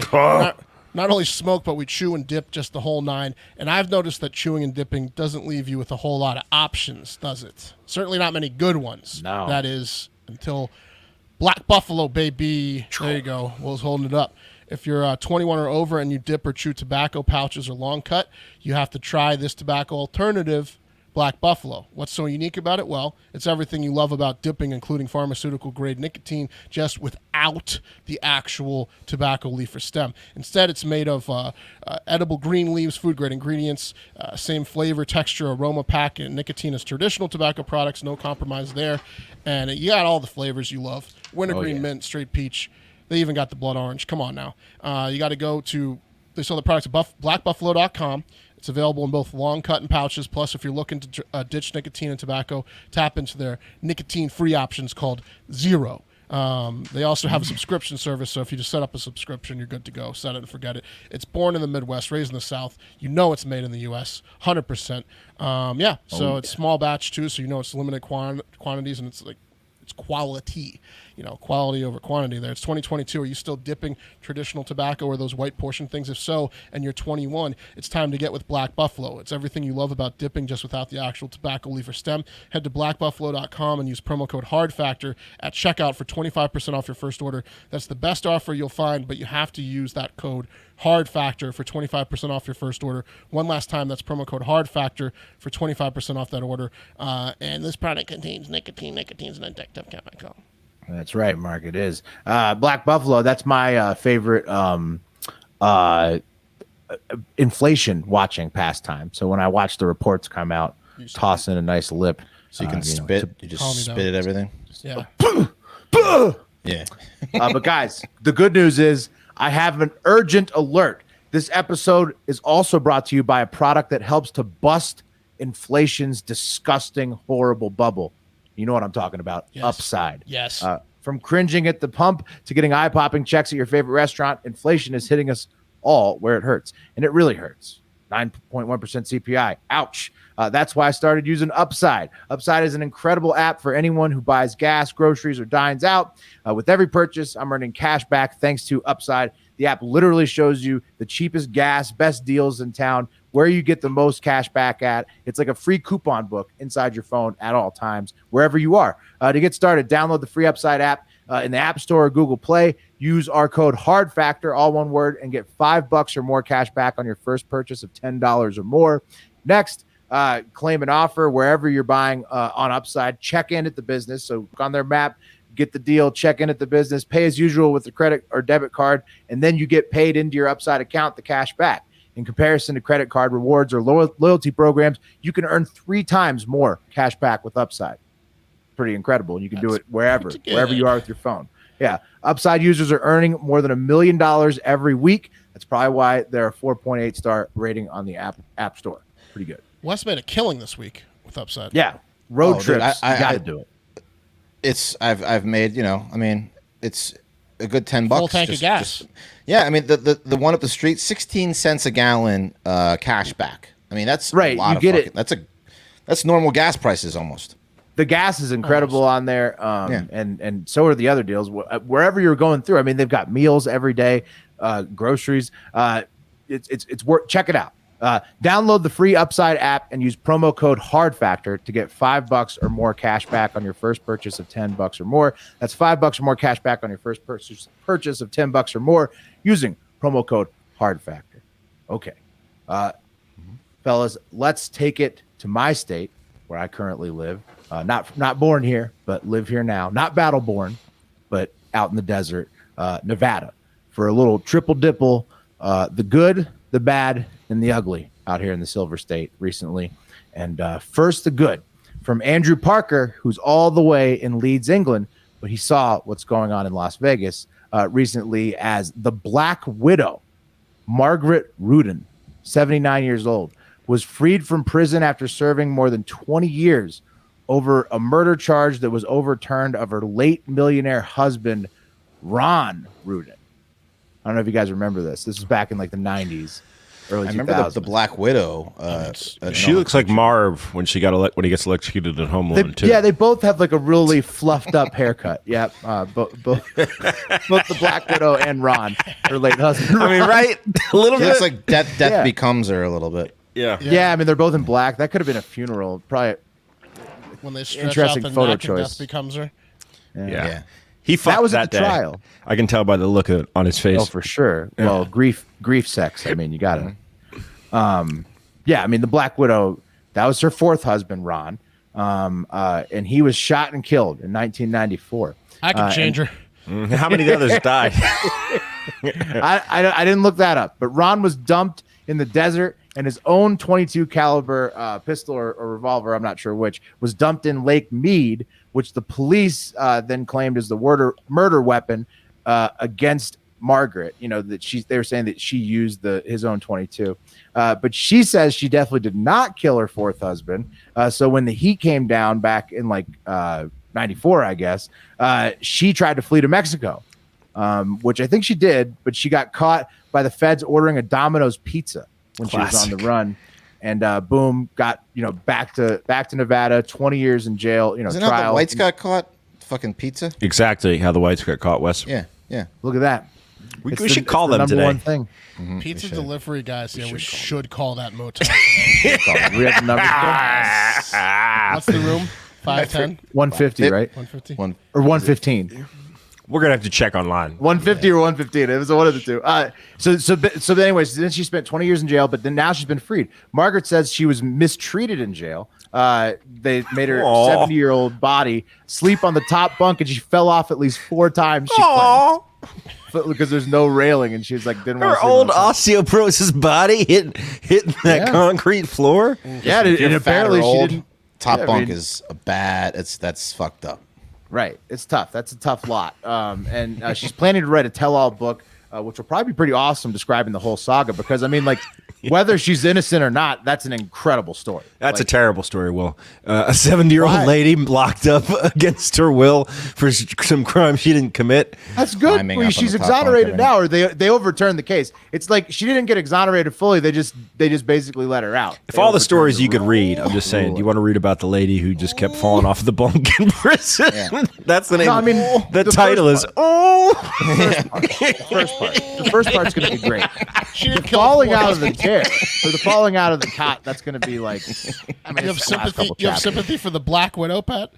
not only smoke, but we chew and dip just the whole nine. And I've noticed that chewing and dipping doesn't leave you with a whole lot of options, does it? Certainly not many good ones. No. That is until Black Buffalo, baby. There you go. Will's holding it up. If you're 21 or over and you dip or chew tobacco pouches or long cut, you have to try this tobacco alternative, Black Buffalo. What's so unique about it? Well, it's everything you love about dipping, including pharmaceutical-grade nicotine, just without the actual tobacco leaf or stem. Instead, it's made of edible green leaves, food-grade ingredients, same flavor, texture, aroma, pack, and nicotine as traditional tobacco products. No compromise there. And you got all the flavors you love. Wintergreen, mint, straight peach. They even got the blood orange. Come on now. You got to go to, they sell the products at blackbuffalo.com. It's available in both long cut and pouches. Plus, if you're looking to ditch nicotine and tobacco, tap into their nicotine-free options called Zero. They also have a subscription service, so if you just set up a subscription, you're good to go. Set it and forget it. It's born in the Midwest, raised in the South. You know it's made in the U.S., 100%. It's small batch, too, so you know it's limited quantities, and it's quality. Quality over quantity there. It's 2022. Are you still dipping traditional tobacco or those white portion things? If so, and you're 21, it's time to get with Black Buffalo. It's everything you love about dipping, just without the actual tobacco leaf or stem. Head to blackbuffalo.com and use promo code HARDFACTOR at checkout for 25% off your first order. That's the best offer you'll find, but you have to use that code HARDFACTOR for 25% off your first order. One last time, that's promo code HARDFACTOR for 25% off that order. And this product contains nicotine. Nicotine's an addictive chemical. That's right, Mark. It is. Black Buffalo, that's my favorite inflation watching pastime. So when I watch the reports come out, toss in a nice lip. So you can spit. You just spit at everything. Yeah. Yeah. But guys, the good news is I have an urgent alert. This episode is also brought to you by a product that helps to bust inflation's disgusting, horrible bubble. You know what I'm talking about. Yes. Upside. Yes. From cringing at the pump to getting eye-popping checks at your favorite restaurant, inflation is hitting us all where it hurts. And it really hurts. 9.1% CPI. Ouch. That's why I started using Upside. Upside is an incredible app for anyone who buys gas, groceries, or dines out. With every purchase, I'm earning cash back thanks to Upside. The app literally shows you the cheapest gas, best deals in town, where you get the most cash back at. It's like a free coupon book inside your phone at all times, wherever you are. To get started, download the free Upside app in the App Store or Google Play. Use our code HARDFACTOR, all one word, and get $5 or more cash back on your first purchase of $10 or more. Next, claim an offer wherever you're buying on Upside. Check in at the business. So look on their map, get the deal, check in at the business, pay as usual with the credit or debit card, and then you get paid into your Upside account the cash back. In comparison to credit card rewards or loyalty programs, you can earn 3 times more cash back with Upside. Pretty incredible. And you can do it wherever you are with your phone. Yeah. Upside users are earning more than $1 million every week. That's probably why they're a 4.8 star rating on the App Store. Pretty good. Wes made a killing this week with Upside. Yeah. Road trips. Dude, you got to do it. I've made, it's a good $10. Full tank of gas. Yeah, I mean the one up the street, 16 cents a gallon cash back. I mean that's right. A lot you of get fucking, it. That's normal gas prices almost. The gas is incredible on there, and so are the other deals. Wherever you're going through, I mean, they've got meals every day, groceries. It's worth. Check it out. Download the free Upside app and use promo code HARDFACTOR to get $5 or more cash back on your first purchase of $10 or more. That's $5 or more cash back on your first purchase of $10 or more using promo code HARDFACTOR. Okay, fellas, let's take it to my state where I currently live. Not born here, but live here now. Not battle born, but out in the desert, Nevada, for a little triple dipple. The good, the bad, and the ugly out here in the Silver State recently. And first, the good from Andrew Parker, who's all the way in Leeds, England, but he saw what's going on in Las Vegas recently as the Black Widow, Margaret Rudin, 79 years old, was freed from prison after serving more than 20 years over a murder charge that was overturned of her late millionaire husband, Ron Rudin. I don't know if you guys remember this. This is back in like the 90s. early I 2000s. remember the Black Widow. She looks like Marv when when he gets electrocuted in Home Alone too. Yeah, they both have like a really fluffed up haircut. Yeah, both the Black Widow and Ron, her late husband. I mean, right? A little She bit. looks like Death Yeah. becomes her a little bit. Yeah. Yeah, I mean they're both in black. That could have been a funeral. Probably. When they stretch Interesting out the photo neck and choice. death becomes her. Yeah. He fucked was at that the day. trial. I can tell by the look on his face. Oh, for sure. Well, grief sex. I mean, you got to. Yeah, I mean the Black Widow. That was her fourth husband, Ron, and he was shot and killed in 1994. I could change her. How many of the others died? I didn't look that up, but Ron was dumped in the desert, and his own 22 caliber pistol or revolver, I'm not sure which, was dumped in Lake Mead, which the police then claimed as the murder weapon against Margaret. You know that they were saying that she used his own 22, but she says she definitely did not kill her fourth husband. So when the heat came down back in like 94, I guess, she tried to flee to Mexico. Which I think she did, but she got caught by the feds ordering a Domino's pizza when she was on the run, and boom, got back to Nevada, 20 years in jail. Isn't that trial. the whites got caught? Fucking pizza. Exactly how the whites got caught, Wes. Yeah. Look at that. We It's should call it's the them number today. one thing. Pizza delivery guys. Yeah, we should call that motel. We have the number What's the room? 510? 150, right? 150? Or 115. We're gonna have to check online. 150 or 115. It was one of the two. So anyways, then she spent 20 years in jail, but then now she's been freed. Margaret says she was mistreated in jail. They made her 70-year-old body sleep on the top bunk, and she fell off at least 4 times. She claimed. Because there's no railing, and she's like, didn't want Her to old osteoporosis body hitting that concrete floor. Yeah, and apparently she didn't. Top Yeah, bunk is a bad. That's fucked up. Right. It's tough. That's a tough lot. And she's planning to write a tell-all book, which will probably be pretty awesome describing the whole saga, because, I mean, like, whether she's innocent or not, that's an incredible story. That's like, a terrible story, Will. A 70-year-old Why? lady locked up against her will for some crime she didn't commit. That's good. Climbing up on She's the top exonerated bunk, now, or they overturned the case. It's like she didn't get exonerated fully. They just basically let her out. If all the stories you could read, I'm just saying, do you want to read about the lady who just kept falling off the bunk in prison? Yeah. That's the name. No, I mean, the the title first is Oh. The first part's going to be great. She didn't kill Falling her out fourth of the chair, or the falling out of the cot. That's going to be like. I mean, You have it's the last sympathy. couple You have chapters. sympathy for the Black Widow, Pat.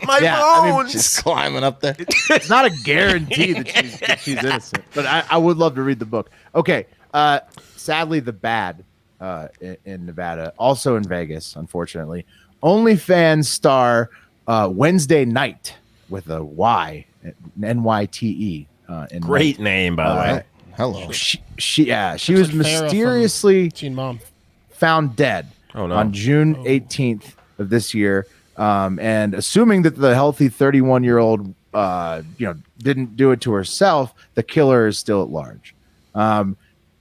My Yeah, I mean, bones. She's climbing up there. It's not a guarantee that she's innocent, but I would love to read the book. Okay. Sadly, the bad in Nevada, also in Vegas, unfortunately. OnlyFans star Wednesday Night with a Y, N-Y-T-E. Great name, by the way. Hello. She was like Farrah from mysteriously Teen Mom. found dead Oh, no. on June 18th of this year. And assuming that the healthy 31-year-old, didn't do it to herself, the killer is still at large.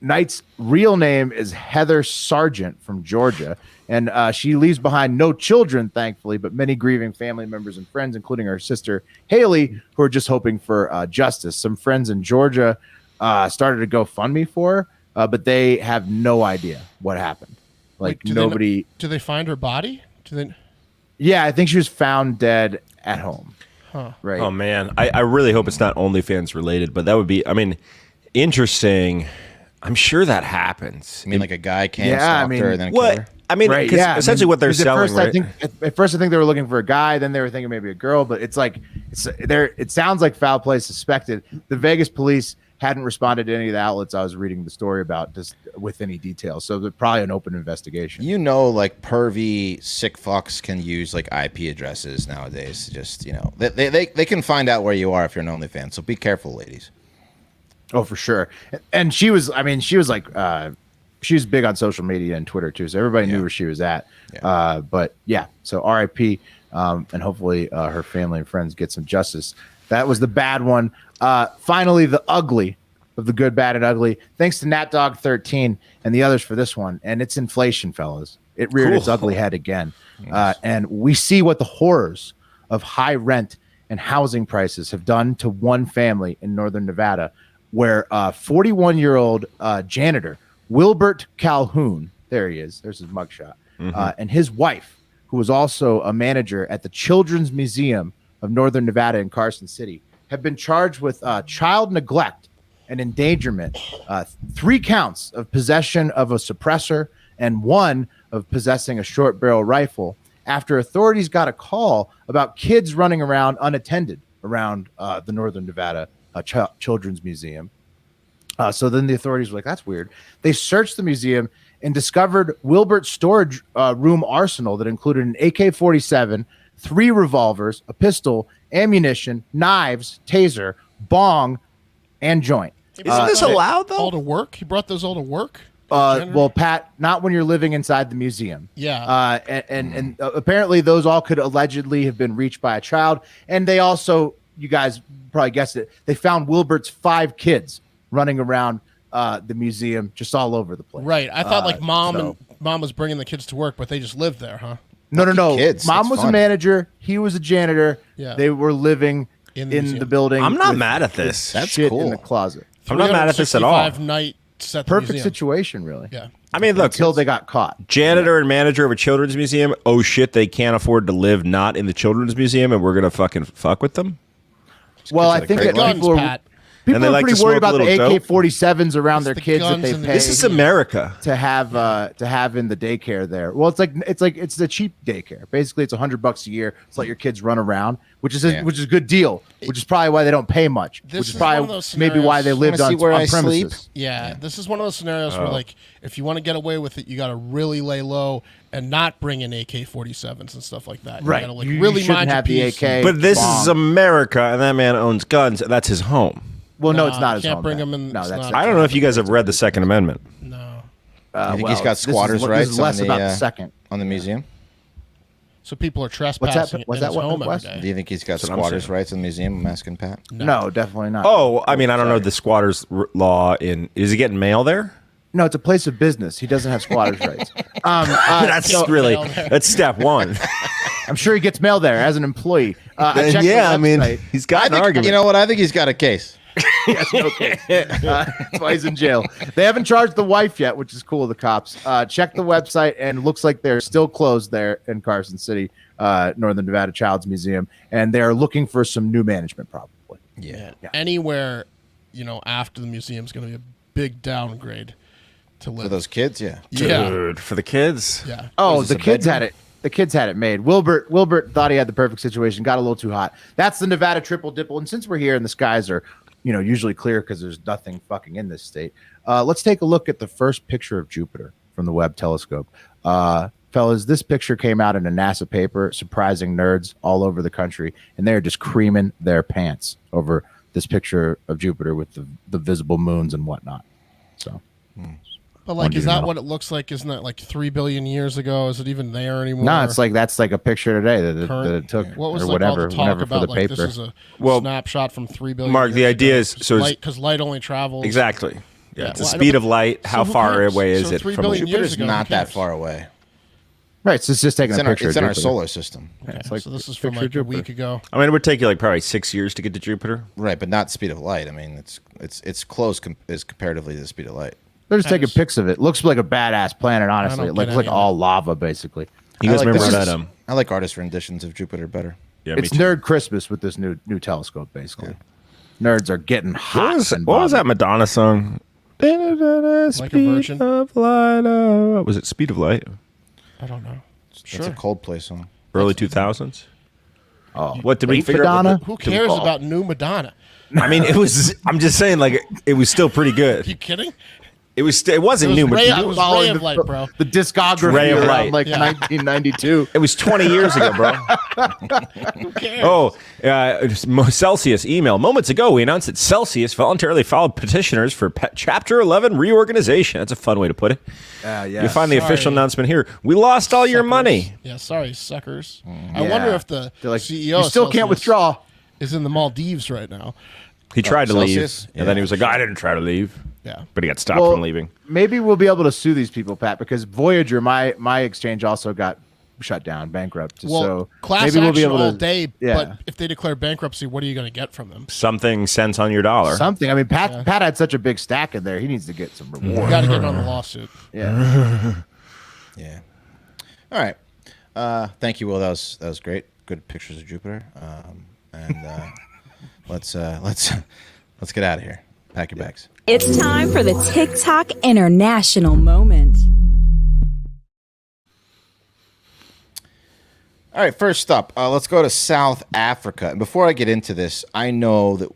Knight's real name is Heather Sargent from Georgia, and she leaves behind no children, thankfully, but many grieving family members and friends, including her sister Haley, who are just hoping for justice. Some friends in Georgia started a GoFundMe for her, but they have no idea what happened. Like Wait, nobody. Do they find her body? Do they? Yeah, I think she was found dead at home. Right. Oh, man. I really hope it's not OnlyFans related, but that would be, I mean, interesting. I'm sure that happens. I mean, like a guy came, Yeah, I stalked mean, her, and then killed What? her. I mean, Right, 'cause yeah. essentially what they're 'cause at selling, first, right? I think at first I think they were looking for a guy, then they were thinking maybe a girl, but it's like it sounds like foul play suspected. The Vegas police hadn't responded to any of the outlets I was reading the story about just with any details, so they're probably an open investigation. Like pervy sick fucks can use like IP addresses nowadays. Just they can find out where you are if you're an OnlyFans. So be careful, ladies. Oh, for sure. And she was like she was big on social media and Twitter too, so everybody knew where she was at. But yeah, so RIP, and hopefully her family and friends get some justice. That was the bad one. Finally, the ugly of the good, bad, and ugly. Thanks to NatDog13 and the others for this one. And it's inflation, fellas. It reared its ugly head again. And we see what the horrors of high rent and housing prices have done to one family in northern Nevada. where 41-year-old janitor Wilbert Calhoun, there he is, there's his mugshot, and his wife, who was also a manager at the Children's Museum of Northern Nevada in Carson City, have been charged with child neglect and endangerment, 3 counts of possession of a suppressor and 1 of possessing a short barrel rifle after authorities got a call about kids running around unattended around the Northern Nevada Children's Museum. So then the authorities were like, that's weird. They searched the museum and discovered Wilbert's storage room arsenal that included an AK-47, 3 revolvers, a pistol, ammunition, knives, taser, bong, and joint. Isn't this allowed, though? All to work? He brought those all to work? Well, Pat, not when you're living inside the museum. Yeah. And apparently those all could allegedly have been reached by a child. And they also, you guys probably guessed it, they found Wilbert's 5 kids running around the museum just all over the place. Right. I thought mom was bringing the kids to work, but they just lived there, huh? No. Kids, Mom that's was fun. a manager. He was a janitor. Yeah. They were living In in the the building. I'm not with mad at this. That's shit cool. in the closet. I'm not mad at this at all. 365 nights at the Perfect museum. situation, really. Yeah. I mean, look, Until they got caught. janitor and manager of a children's museum. Oh shit, they can't afford to live not in the children's museum, and we're gonna fuck with them. Well, I think that Guns, people are, Pat. people And they are like to pretty worried smoke a about the little dope. AK-47s around their the kids that guns they and the- pay This is America. to have in the daycare there. Well, it's the cheap daycare. Basically, it's $100 a year to let your kids run around, which is a good deal. Which is probably why they don't pay much. This Which is is one of probably those maybe why they scenarios- lived Wanna on, see where on I sleep? premises. Yeah, this is one of those scenarios where, like, if you want to get away with it, you got to really lay low and not bring in AK-47s and stuff like that. Right. You got to, like, You really shouldn't mind your have the piece. AK. But this Bomb. is America, and that man owns guns. That's his home. Well, no, Nah, it's not you his can't home. bring Pat. them in- No, it's that's not. I don't know if you guys have read the Second Amendment. No. You think he's got this is- squatters' this rights is less on the, about the second. on the museum? So people are trespassing Was in that his what- home every Wes? day. Do you think he's got That's what I'm squatters' saying. rights in the museum? I'm asking Pat. No, definitely not. Oh, I mean, I don't know the squatters' law in. Is he getting mail there? No, it's a place of business. He doesn't have squatters' rights. That's really that's step one. I'm sure he gets mail there as an employee. I checked the yeah, I mean, website. he's got I an think, argument. you know what? I think he's got a case. Yes, no case. That's why he's in jail. They haven't charged the wife yet, which is cool. The cops check the website, and it looks like they're still closed there in Carson City, Northern Nevada Child's Museum, and they're looking for some new management, probably. Yeah. Anywhere, after the museum's going to be a big downgrade to live. For those kids, yeah. Yeah. Dude, for the kids. Yeah. Oh, Was the this a kids bedroom? had it. The kids had it made. Wilbert thought he had the perfect situation. Got a little too hot. That's the Nevada triple dipple. And since we're here and the skies are, usually clear because there's nothing fucking in this state, let's take a look at the first picture of Jupiter from the Webb telescope. Fellas, this picture came out in a NASA paper, surprising nerds all over the country, and they're just creaming their pants over this picture of Jupiter with the visible moons and whatnot. So. But, Want you is to that know. what it looks like? Isn't that like 3 billion years ago? Is it even there anymore? No, it's like that's like a picture today that Current- it took what was or like whatever, all the talk whenever about for the like paper. this is a Well, snapshot from 3 billion Mark, the years idea ago. is- so it's- because light only travels Exactly. Yeah, Yeah, it's the well, I speed don't- of light. so How who far cares? away is So it 3 from? billion A, years Jupiter's ago, not who that cares? far away. Right, so it's just taking It's a in, our, picture. it's of in our Jupiter. solar system. Okay, It's like so this is a from picture like of a week Jupiter. ago. I mean, it would take you like probably 6 years to get to Jupiter. Right, but not speed of light. I mean, it's close is comparatively to the speed of light. They're just I taking just- pics of it. Looks like a badass planet, honestly. don't It looks get like any of all lava, basically. You guys I like remember this. that? I like artist renditions of Jupiter better. Yeah, me It's too. nerd Christmas with this new telescope, basically. Nerds are getting hot. What was, and what was that bothered. Madonna song? Like a virgin? Of light. What was it? Speed of Light. I don't know. That's a Coldplay song. Early 2000s. Oh, What did we late figure Madonna? out? Who cares about new Madonna? I mean, it was. I'm just saying, like, it was still pretty Are good. you kidding? It was. It wasn't It was new. Ray- But it was Following Ray of Light, bro. The discography Ray of around Light. like Yeah. 1992. it was 20 years ago, bro. Who cares? Oh, Celsius email. Moments ago, we announced that Celsius voluntarily filed petitioners for Chapter 11 reorganization. That's a fun way to put it. Yeah. You'll find the official Sorry. announcement here. We lost all your Suckers. money. Yeah, sorry, suckers. I Yeah. wonder if the They're like, CEO you of still can't Celsius withdraw. is in the Maldives right now. He tried to Celsius? leave, and then Yeah. he was like, I didn't try to leave. Yeah. But he got stopped Well, from leaving. Maybe we'll be able to sue these people, Pat, because Voyager, my exchange also got shut down, bankrupt. Well, so class maybe we'll action be able to all day, Yeah. but if they declare bankruptcy, what are you going to get from them? Something cents on your dollar. something. I mean, Pat had such a big stack in there. He needs to get some You reward. got to get on the lawsuit. Yeah. Yeah. All right. Thank you, Will. That was great. Good pictures of Jupiter. And let's get out of here. Pack your bags. It's time for the TikTok International Moment. All right, first up, let's go to South Africa. And before I get into this, I know that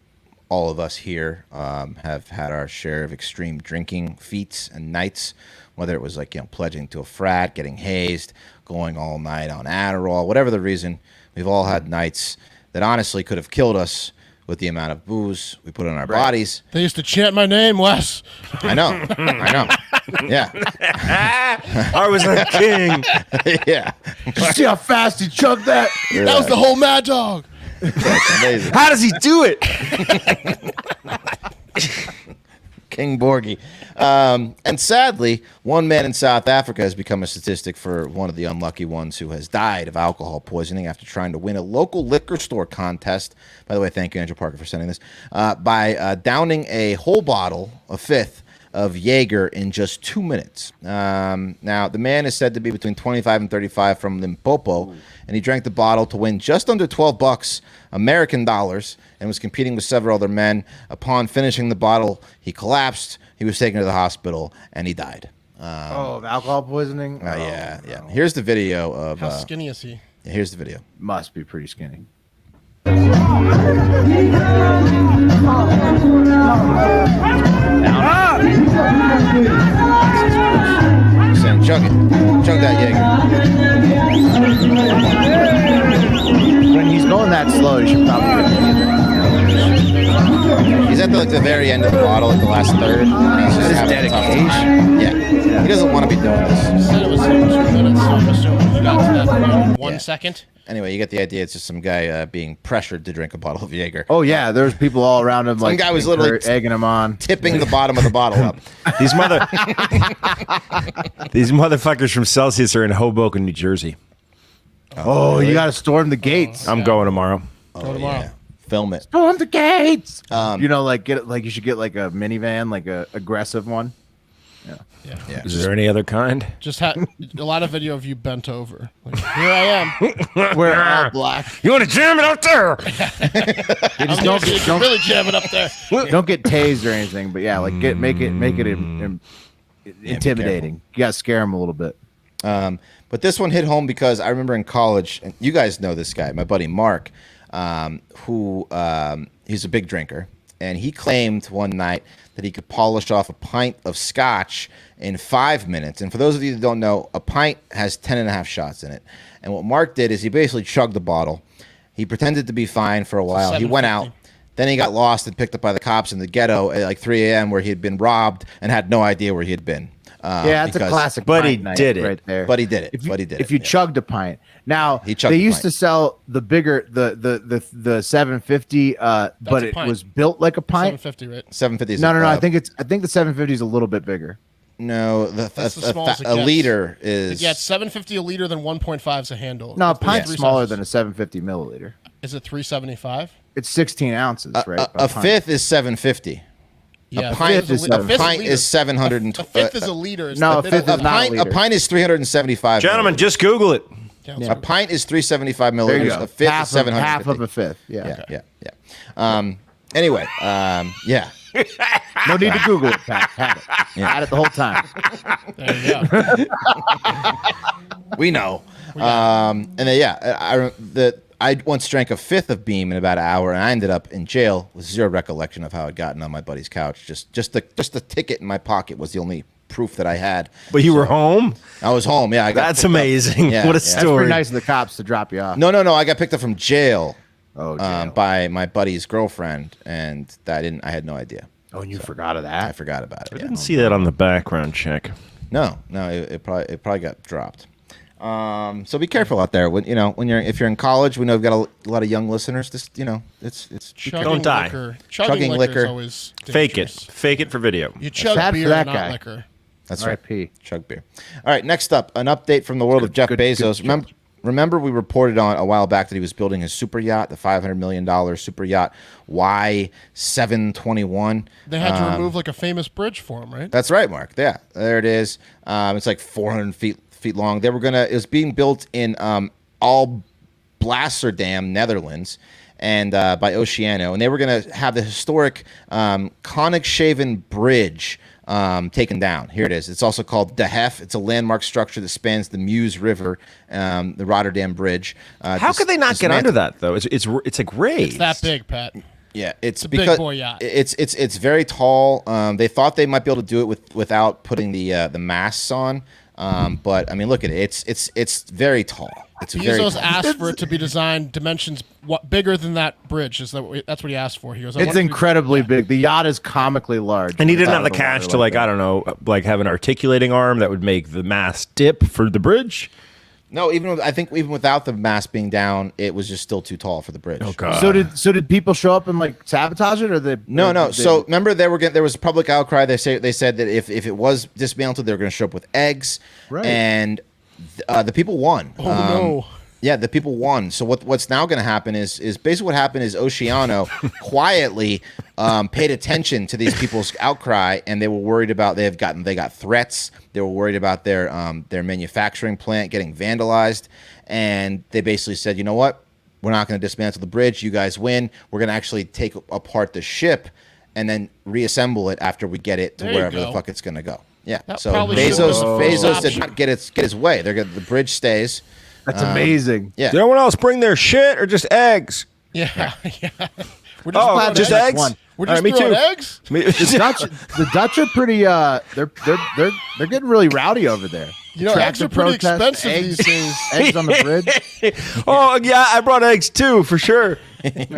all of us here have had our share of extreme drinking feats and nights, whether it was like, pledging to a frat, getting hazed, going all night on Adderall, whatever the reason. We've all had nights that honestly could have killed us with the amount of booze we put on our bodies. They used to chant my name, Wes. I know. Yeah. I was a king. Yeah. See how fast he chugged that? That was the whole Mad Dog. That's amazing. How does he do it? King Borgie. And sadly, one man in South Africa has become a statistic for one of the unlucky ones who has died of alcohol poisoning after trying to win a local liquor store contest. By the way, thank you, Andrew Parker, for sending this. By downing a whole bottle, a fifth, of Jaeger in just 2 minutes. Now, the man is said to be between 25 and 35 from Limpopo, and he drank the bottle to win just under $12 American dollars and was competing with several other men. Upon finishing the bottle, he collapsed. He was taken to the hospital, and he died. Of alcohol poisoning? Yeah. Here's the video of... How skinny is he? Here's the video. Must be pretty skinny. Saying, chug it. Chug that Jaeger. When he's going that slow, you should probably He's at the very end of the bottle, at the last third. And he's just His having a tough dedication. time. Yeah. He doesn't want to be doing this. You said it was 2 minutes, so I'm assuming you got to that in 1 second. Anyway, you get the idea. It's just some guy being pressured to drink a bottle of Jaeger. Oh yeah, there's people all around him. Some guy was literally egging him on, tipping the bottom of the bottle up. These motherfuckers from Celsius are in Hoboken, New Jersey. Oh, you got to storm the gates. I'm going tomorrow. Go tomorrow. Yeah. Film it. Storm the gates. You should get like a minivan, like a aggressive one. Yeah. Is there any other kind? Just a lot of video of you bent over. Like, here I am. We're all black. You want to jam it out there? Don't really jam it up there. Don't get tased or anything, but yeah, like make it intimidating. You got to scare them a little bit. But this one hit home because I remember in college, and you guys know this guy, my buddy Mark, who he's a big drinker, and he claimed one night that he could polish off a pint of scotch in 5 minutes. And for those of you that don't know, a pint has 10.5 shots in it. And what Mark did is he basically chugged the bottle. He pretended to be fine for a while. He went out. Then he got lost and picked up by the cops in the ghetto at like 3 a.m. where he had been robbed and had no idea where he had been. Yeah, it's a classic. But he pint night did it. right there. But he did it. If you chugged a pint. Now He chugged they the used pint. to sell the bigger the 750, but a it pint. was built like a pint. 750, right? 750 is No. I think the 750 is a little bit bigger. No, That's the smallest it a gets. liter is... Yeah, it's 750 a liter, then 1.5 is a handle. No, a It's pint's three smaller sizes. than a 750 milliliter. Is it 375? It's 16 ounces, right? A fifth is 750. Yeah, A pint is a fifth pint liter. is 700. A fifth is a liter. It's no, the a fifth bit is not A pint is 375. Gentlemen, milliliters. just Google it. Yeah. A pint is 375 There you milliliters. go. A fifth half is 750. half of a fifth. Yeah. Yeah. Anyway, yeah. No need to Google it, Pat. Had it. Had it the whole time. There you go. We know. And then I once drank a fifth of Beam in about an hour, and I ended up in jail with zero recollection of how I'd gotten on my buddy's couch. Just the ticket in my pocket was the only proof that I had. But you were home? I was home. Yeah, I got That's picked up. amazing. Yeah, What a yeah. That's story. pretty nice of the cops to drop you off. No. I got picked up from jail. Oh, jail. By my buddy's girlfriend, and I had no idea. Oh, and you forgot of I that? forgot about it. I Yeah. didn't see that on the background check. No, it probably got dropped. So be careful out there if you're in college. We know we've got a lot of young listeners. It's Chugging Don't die. Liquor. Chugging liquor liquor. is always Fake it. dangerous. Fake it for video. You chug Sad for beer, that not guy. liquor. That's right. R.I.P. Chug beer. All right, next up, an update from the world of Jeff Bezos. good remember we reported on a while back that he was building his super yacht, the $500 million super yacht Y721. They had to remove like a famous bridge for him, right? That's right, Mark. Yeah, there it is. It's like 400 feet long. It was being built in Alblasserdam, Netherlands, and by Oceano, and they were going to have the historic Koningshaven Bridge taken down. Here it is. It's also called De Hef. It's a landmark structure that spans the Meuse River, the Rotterdam Bridge. How could they not get under that though? It's like raised. It's that big, Pat. Yeah, it's a because big boy yacht. It's very tall. They thought they might be able to do it without putting the masts on. But I mean, look at it. It's very tall. It's very Bezos tall. asked for it to be designed dimensions bigger than that bridge. That's what he asked for. He goes, It's incredibly big. The yacht is comically large. And he didn't have the cash to like I don't know, like have an articulating arm that would make the mast dip for the bridge. No, I think even without the mast being down, it was just still too tall for the bridge. Oh god. So did people show up and like sabotage it, or they? No. So remember, there was a public outcry. They said that if it was dismantled, they were going to show up with eggs, right? And the people won. Oh no. Yeah, the people won. So what's now going to happen is basically what happened is Oceano quietly paid attention to these people's outcry, and they were worried about they got threats. They were worried about their manufacturing plant getting vandalized, and they basically said, you know what, we're not going to dismantle the bridge. You guys win. We're going to actually take apart the ship and then reassemble it after we get it to wherever the fuck it's going to go. Yeah. That so probably Bezos did not get his way. The bridge stays. That's amazing. Yeah. Did anyone else bring their shit or just eggs? Yeah. We're Just eggs. We're just me throwing too. eggs. The Dutch are pretty. They're getting really rowdy over there. You know, eggs are pretty expensive these days. Eggs on the bridge. Oh yeah, I brought eggs too for sure. It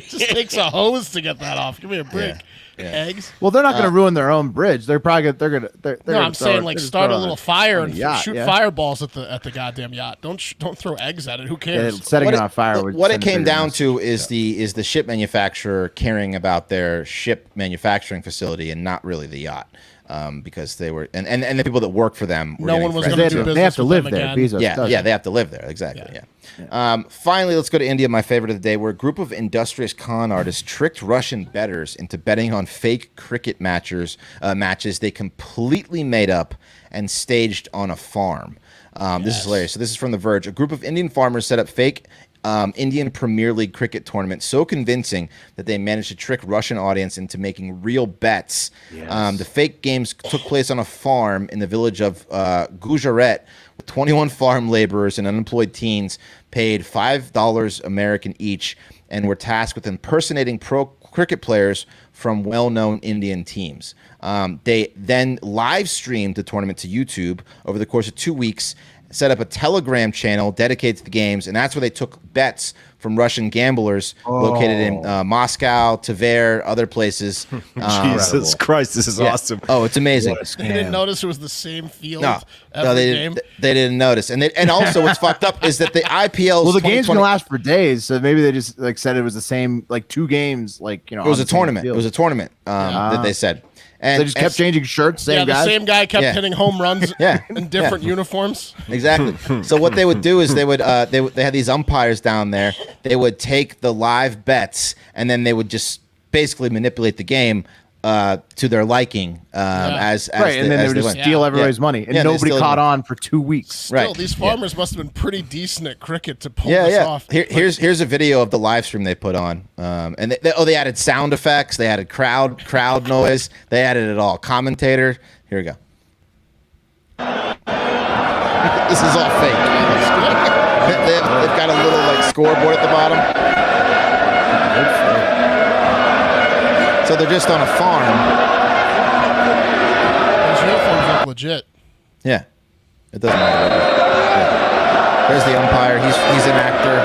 just takes a hose to get that off. Give me a break. Eggs. Well, they're not going to ruin their own bridge. They're probably gonna. No, I'm saying like start a little fire and yacht, shoot fireballs at the goddamn yacht. Don't throw eggs at it. Who cares? Setting it on fire. What it came down to is the ship manufacturer caring about their ship manufacturing facility and not really the yacht. Because they were and the people that work for them were no one was going to do business. They have to with live them there. again. Bezos they have to live there. Exactly. Yeah. Finally, let's go to India, my favorite of the day, where a group of industrious con artists tricked Russian bettors into betting on fake cricket matches they completely made up and staged on a farm. This is hilarious. So this is from The Verge. A group of Indian farmers set up fake Indian Premier League cricket tournament so convincing that they managed to trick Russian audience into making real bets. The fake games took place on a farm in the village of Gujarat, with 21 farm laborers and unemployed teens paid $5 American each and were tasked with impersonating pro cricket players from well-known Indian teams. They then live streamed the tournament to YouTube over the course of 2 weeks, set up a Telegram channel dedicated to the games, and that's where they took bets from Russian gamblers located in Moscow, Tver, other places. Jesus Christ, this is awesome. Oh, it's amazing. You didn't notice it was the same field No, every game? they didn't notice. And also what's fucked up is that the IPL. Well, the game's gonna last for days, so maybe they just like said it was the same, like 2 games, like It was a tournament. It was a tournament that they said. And they just kept changing shirts. Same the guys. same guy kept hitting home runs Yeah. in different uniforms. Exactly. So what they would do is they had these umpires down there. They would take the live bets and then they would just basically manipulate the game to their liking as right, and then they would just steal everybody's money, and nobody caught on for 2 weeks. Still, these farmers must have been pretty decent at cricket to pull this off. Here's a video of the live stream they put on, and they added sound effects, they added crowd noise, they added it all. Commentator, here we go. This is all fake. They've got a little like scoreboard at the bottom. So they're just on a farm. Those uniforms look legit. Yeah, it doesn't matter. Yeah. There's the umpire. He's an actor.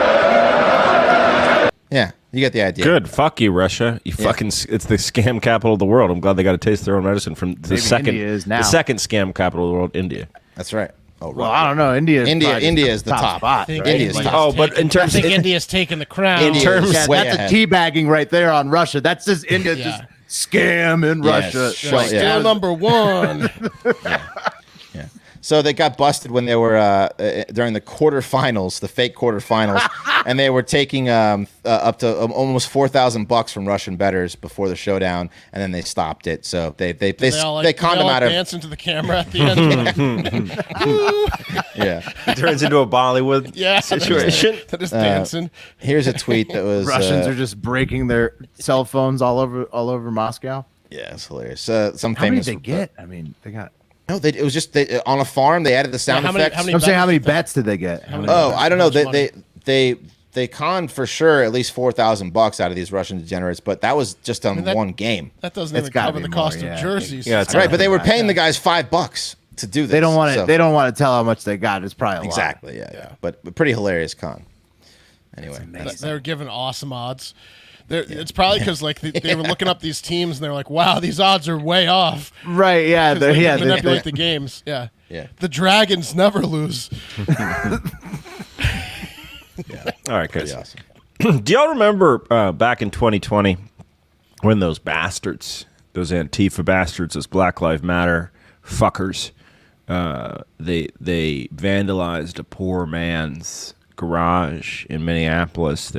Yeah, you get the idea. Good. Fuck you, Russia. You fucking. It's the scam capital of the world. I'm glad they got to taste their own medicine from the second scam capital of the world, India. That's right. Oh, right. Well, I don't know. India is the top spot. India's top. Oh, but in terms, I think India's taking the crown. India- Yeah, way that's ahead. a teabagging right there on Russia. That's just India just scam in Russia. Sure, Still number one. So they got busted when they were during the quarterfinals, the fake quarterfinals, and they were taking up to almost $4,000 from Russian bettors before the showdown, and then they stopped it. So they conned them out of dance into the camera at the end. yeah. It turns into a Bollywood situation. They're just dancing. Here's a tweet that was Russians are just breaking their cell phones all over Moscow. Yeah, it's hilarious. Some How many famous. did they get? I mean, they got. No, it was just on a farm. They added the sound effects. I'm saying, how many bets did they get? I don't know. They conned for sure at least $4,000 out of these Russian degenerates, but that was just on one game. That doesn't It's even gotta cover be the cost more, of yeah. jerseys. Yeah, it's Right, but they were paying the guys $5 to do this. They don't want it. so- They don't want to tell how much they got. It's probably a lot. exactly. Yeah. But pretty hilarious con. Anyway, They're given awesome odds. It's probably because like they were looking up these teams and they're like, wow, these odds are way off. Right? Yeah. 'Cause They, they yeah. manipulate the games. Yeah. Yeah. The Dragons never lose. All right, guys. pretty awesome. Do y'all remember back in 2020 when those bastards, those Antifa bastards, those Black Lives Matter fuckers, they vandalized a poor man's garage in Minneapolis.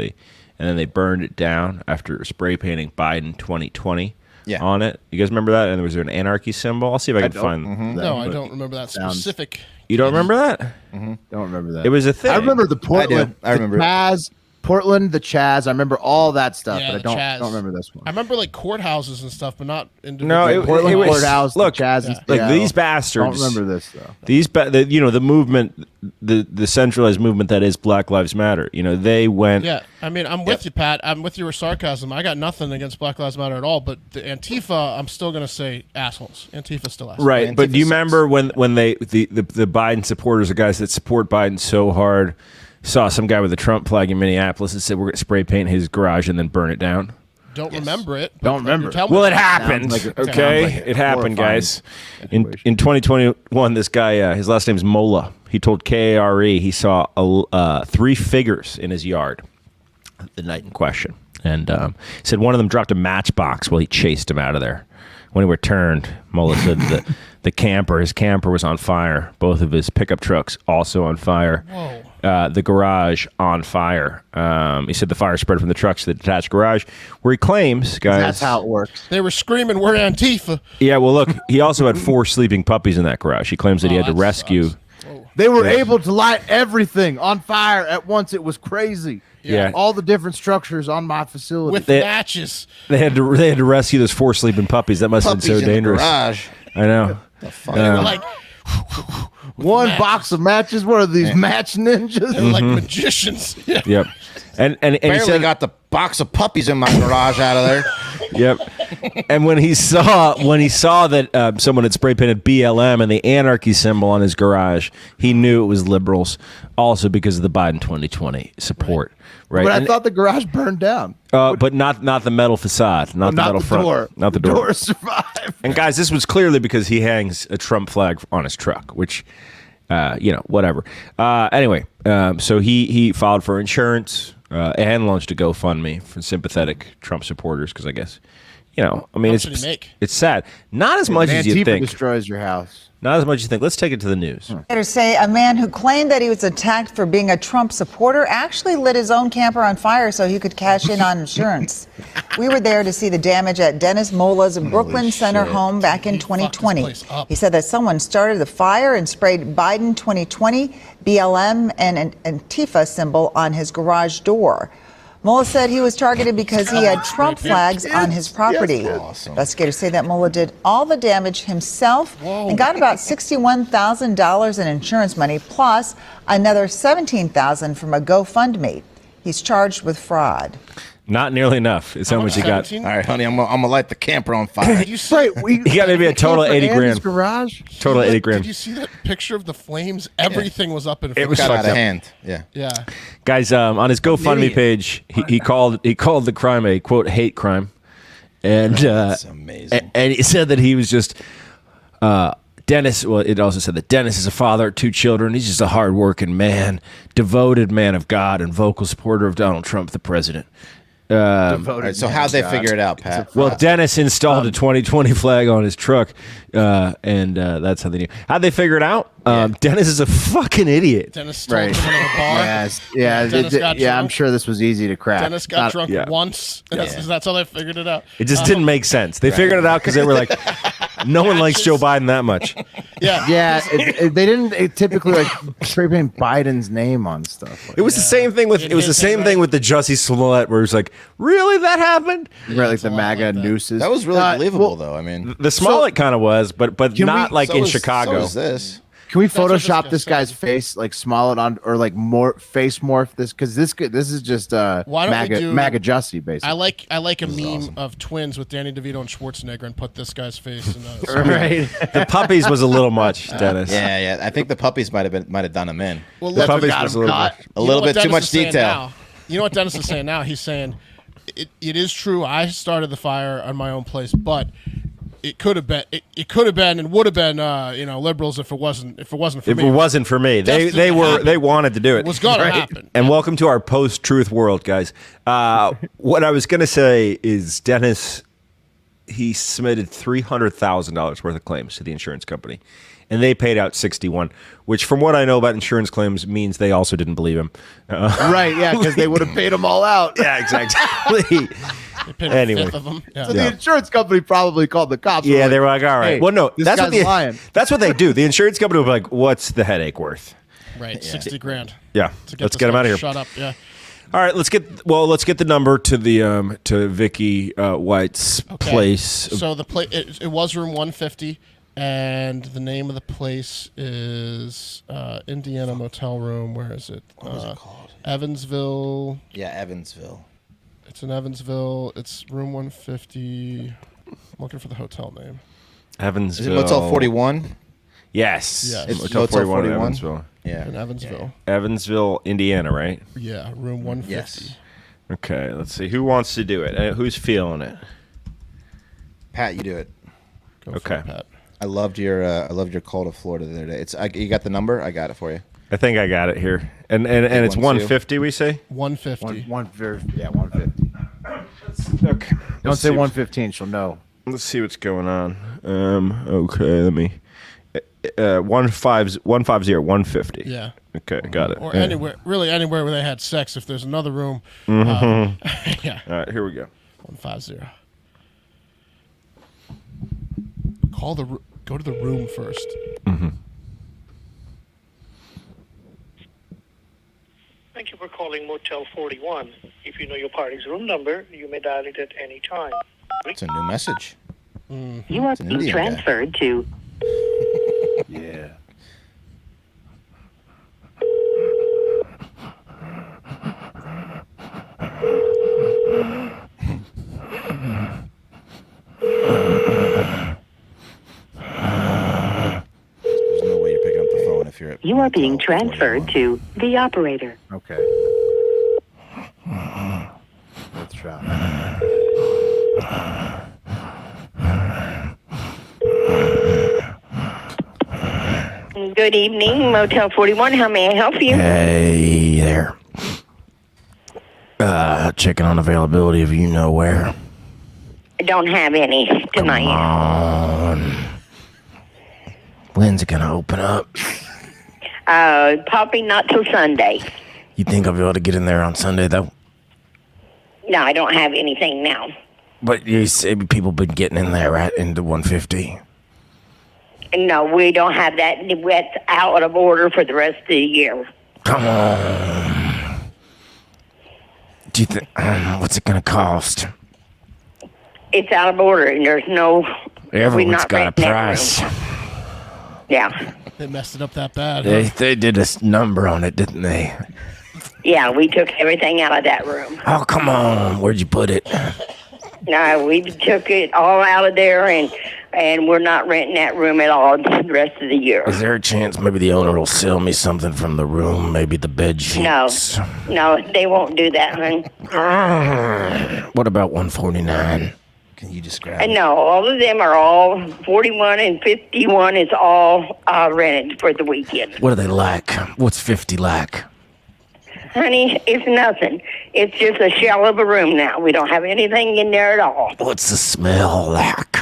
And then they burned it down after spray painting Biden 2020 on it. You guys remember that? And there was an anarchy symbol. I'll see if I can find. No, I don't remember that specific. You don't remember that? Don't remember that. It was a thing. I remember the Portland. I remember it. the Chaz, Portland, the Chaz. I remember all that stuff, Yeah, but I the Chaz. don't remember this one. I remember like courthouses and stuff, but not No, individual. Portland it was- courthouse. look, the Chaz. like these bastards. Don't remember this though. These, the movement, the centralized movement that is Black Lives Matter. They went. Yeah, I mean, I'm with you, Pat. I'm with your sarcasm. I got nothing against Black Lives Matter at all, but the Antifa, I'm still gonna say assholes. Antifa's still assholes. Right, but do you Antifa remember when the Biden supporters, the guys that support Biden so hard, saw some guy with a Trump flag in Minneapolis and said we're going to spray paint his garage and then burn it down? Don't remember it. Don't remember. Well, it happened. Sounds like Okay, it happened, horrifying guys. In 2021, this guy, his last name's Mola. He told KARE he saw 3 figures in his yard the night in question, and he said one of them dropped a matchbox while he chased him out of there. When he returned, Mola said that his camper was on fire. Both of his pickup trucks also on fire. Whoa. The garage on fire. He said the fire spread from the trucks to the detached garage, where he claims, guys. That's how it works. They were screaming, "We're Antifa!" Yeah, well, look, he also had 4 sleeping puppies in that garage. He claims that he had to that rescue. sucks. They were able to light everything on fire at once. It was crazy. Yeah. All the different structures on my facility. With They- matches. They had to rescue those 4 sleeping puppies. That must have been Puppies so in the dangerous. garage. I know. They were like, One matches. box of matches. What are these match ninjas? they were like magicians. Yeah. Yep. And he Barely said, got the box of puppies in my garage out of there. yep. And when he saw that someone had spray painted BLM and the anarchy symbol on his garage, he knew it was liberals. Also because of the Biden 2020 support, right? But I And- thought the garage burned down. but not the metal facade, not the Not metal the front, door. not the The door. door survived. And guys, this was clearly because he hangs a Trump flag on his truck, which, whatever. Anyway, so he filed for insurance and launched a GoFundMe for sympathetic Trump supporters because I guess, How much did he make? it's sad. Not as much as you Antifa think. destroys your house. Not as much as you think. Let's take it to the news. Investigators say a man who claimed that he was attacked for being a Trump supporter actually lit his own camper on fire so he could cash in on insurance. We were there to see the damage at Dennis Mola's Brooklyn Center home back in He fucked this 2020. place up. He said that someone started the fire and sprayed Biden 2020, BLM, and an Antifa symbol on his garage door. Mola said he was targeted because he had Trump flags on his property. Awesome. Investigators say that Mola did all the damage himself and got about $61,000 in insurance money, plus another $17,000 from a GoFundMe. He's charged with fraud. Not nearly enough. Is how much he got. 17? All right, honey, I'm gonna light the camper on fire. Did you see, He got maybe a total of 80 Andy's grand. garage. Total 80 Did grand. you see that picture of the flames? Everything was up in It was flames. Got out fucked of up. hand. Yeah. Yeah. Guys, on his GoFundMe idiot. page, he called the crime a quote hate crime, and That's amazing. and he said that he was just Dennis. Well, it also said that Dennis is a father of 2 children. He's just a hardworking man, devoted man of God, and vocal supporter of Donald Trump, the president. Devoted All right, so man, how'd they God. figure it out, Pat? Well, Dennis installed a 2020 flag on his truck, and that's how they knew. How'd they figure it out? Dennis is a fucking idiot. Dennis stole Right. it from a bar. Yes. Yeah. Dennis got I'm drunk. sure this was easy to crack. Dennis got drunk yeah. once. That's how they figured it out. It just didn't make sense. They figured it out because they were like, no one likes Joe Biden that much. Yeah. Yeah, they didn't typically like spray paint Biden's name on stuff. Like It was the same thing with it was the same thing with the Jussie Smollett, where it was like, really, that happened? right, like the a lot MAGA like that. nooses. That was really believable, well, though. I mean, The Smollett kind of was, but Can not we- like so in is- Chicago. So is this. Can we what this Photoshop guy this guy's said. face, like Smollett on, or like more face morph this? Because this is just Why don't we do- MAGA Jussie, basically. I like a meme of twins with Danny DeVito and Schwarzenegger and put this guy's face in a right. The puppies was a little much, Dennis. Yeah. I think the puppies might have done him in. Well, The look, puppies got was a him little caught. much. A little bit too much detail. Now? You know what Dennis is saying now? He's saying it is true. I started the fire on my own place, but it could have been it could have been and would have been liberals if it wasn't for If me. it wasn't for me, they wanted to do it. It was gonna happen. And welcome to our post-truth world, guys. What I was going to say is Dennis, he submitted $300,000 worth of claims to the insurance company, and they paid out 61, which from what I know about insurance claims means they also didn't believe him. Right, yeah, because they would have paid them all out. Yeah, exactly. They paid Anyway. a fifth of them. Yeah. So the insurance company probably called the cops. Yeah, and they were like, all right. "Hey, Well, no, this that's what guy's lying." that's what they do. The insurance company will be like, what's the headache worth? Right, 60 grand. Yeah, To let's this get him guy out of to here. Shut up. Yeah. All right, let's get the number to the to Vicky White's Okay. place. So the place it was room 150, and the name of the place is Indiana Motel Room. Where is it? What was it called? Evansville. Yeah, Evansville. It's in Evansville. It's room 150. I'm looking for the hotel name. Evansville. Is it Motel 41? Yes. Yes. It's Motel Motel 41 in 41? Evansville. Yeah. In Evansville. Evansville, Indiana, right? Yeah, room 150. Yes. Okay, let's see. Who wants to do it? Who's feeling it? Pat, you do it. Go for Okay. it, Pat. I loved your call to Florida the other day. You got the number? I got it for you. I think I got it here. And it's 1-2. 150, we say? 150. 150. Okay. Don't say 115. She'll know. Let's see what's going on. Okay, let me 150, 150. Yeah. Okay, got it. Or Yeah. anywhere where they had sex. If there's another room, yeah, All right, here we go. 150. Go to the room first. Thank you for calling Motel 41. If you know your party's room number, you may dial it at any time. It's a new message. You are It's an being Indian guy. transferred to. Yeah. There's no way you're picking up the phone if you're at You are being Motel transferred 41. to the operator. Okay. Let's try. Good evening, Motel 41. How may I help you? Hey there. Checking on availability if you know where. I don't have any tonight. When's it gonna open up? Probably not till Sunday. You think I'll be able to get in there on Sunday though? No, I don't have anything now. But you say people been getting in there right into 150. No, we don't have that. It's out of order for the rest of the year. Come on. Do you think what's it gonna cost? It's out of order, and there's no. we're Everyone's not got a renting that price. room. Yeah, They messed it up that bad. They did a number on it, didn't they? yeah. We took everything out of that room. Oh come on, where'd you put it? No, we took it all out of there, and we're not renting that room at all the rest of the year. Is there a chance maybe the owner will sell me something from the room? Maybe the bed No, sheets? no, they won't do that, hon. What about 149? Can you describe? And no, all of them are all 41 and 51 is all rented for the weekend. What are they like? What's 50 like? Honey, it's nothing. It's just a shell of a room now. We don't have anything in there at all. What's the smell like?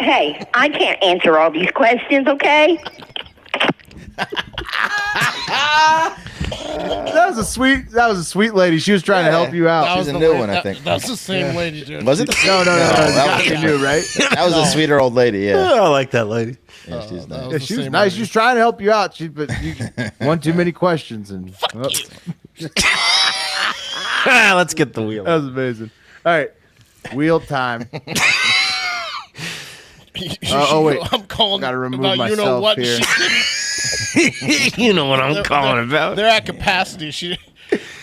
Hey, I can't answer all these questions, okay? That was a sweet lady. She was trying to help you out. That was She's a the new lady- one, I think. That's the same lady, dude. Was it? No, that you was, knew, right? that was a sweeter old lady. Yeah. I like that lady. Yeah, she's that nice. was Yeah, the she was same nice. lady. She was trying to help you out. But you one too many questions, and Let's get the wheel. that was amazing. All right, wheel time. Oh wait, I'm calling. Gotta remove about myself you know what here. You know what I'm calling about. They're at capacity.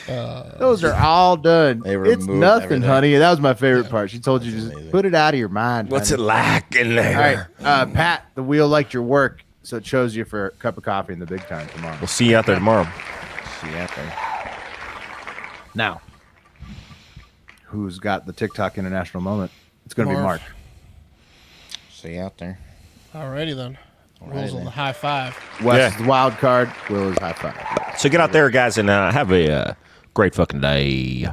Those are all done. They It's removed nothing, everything. honey. That was my favorite part. She told you to just put it out of your mind. What's honey. it like in there? All right, Pat, the wheel liked your work, so it chose you for a cup of coffee in the big time tomorrow. We'll see you out there tomorrow. See you out there. Now, who's got the TikTok international moment? It's going to be Marv. Mark. See you out there. Alrighty then. Will's on the high five. Wes is the wild card. Will is high five. So get out there, guys, and have a great fucking day.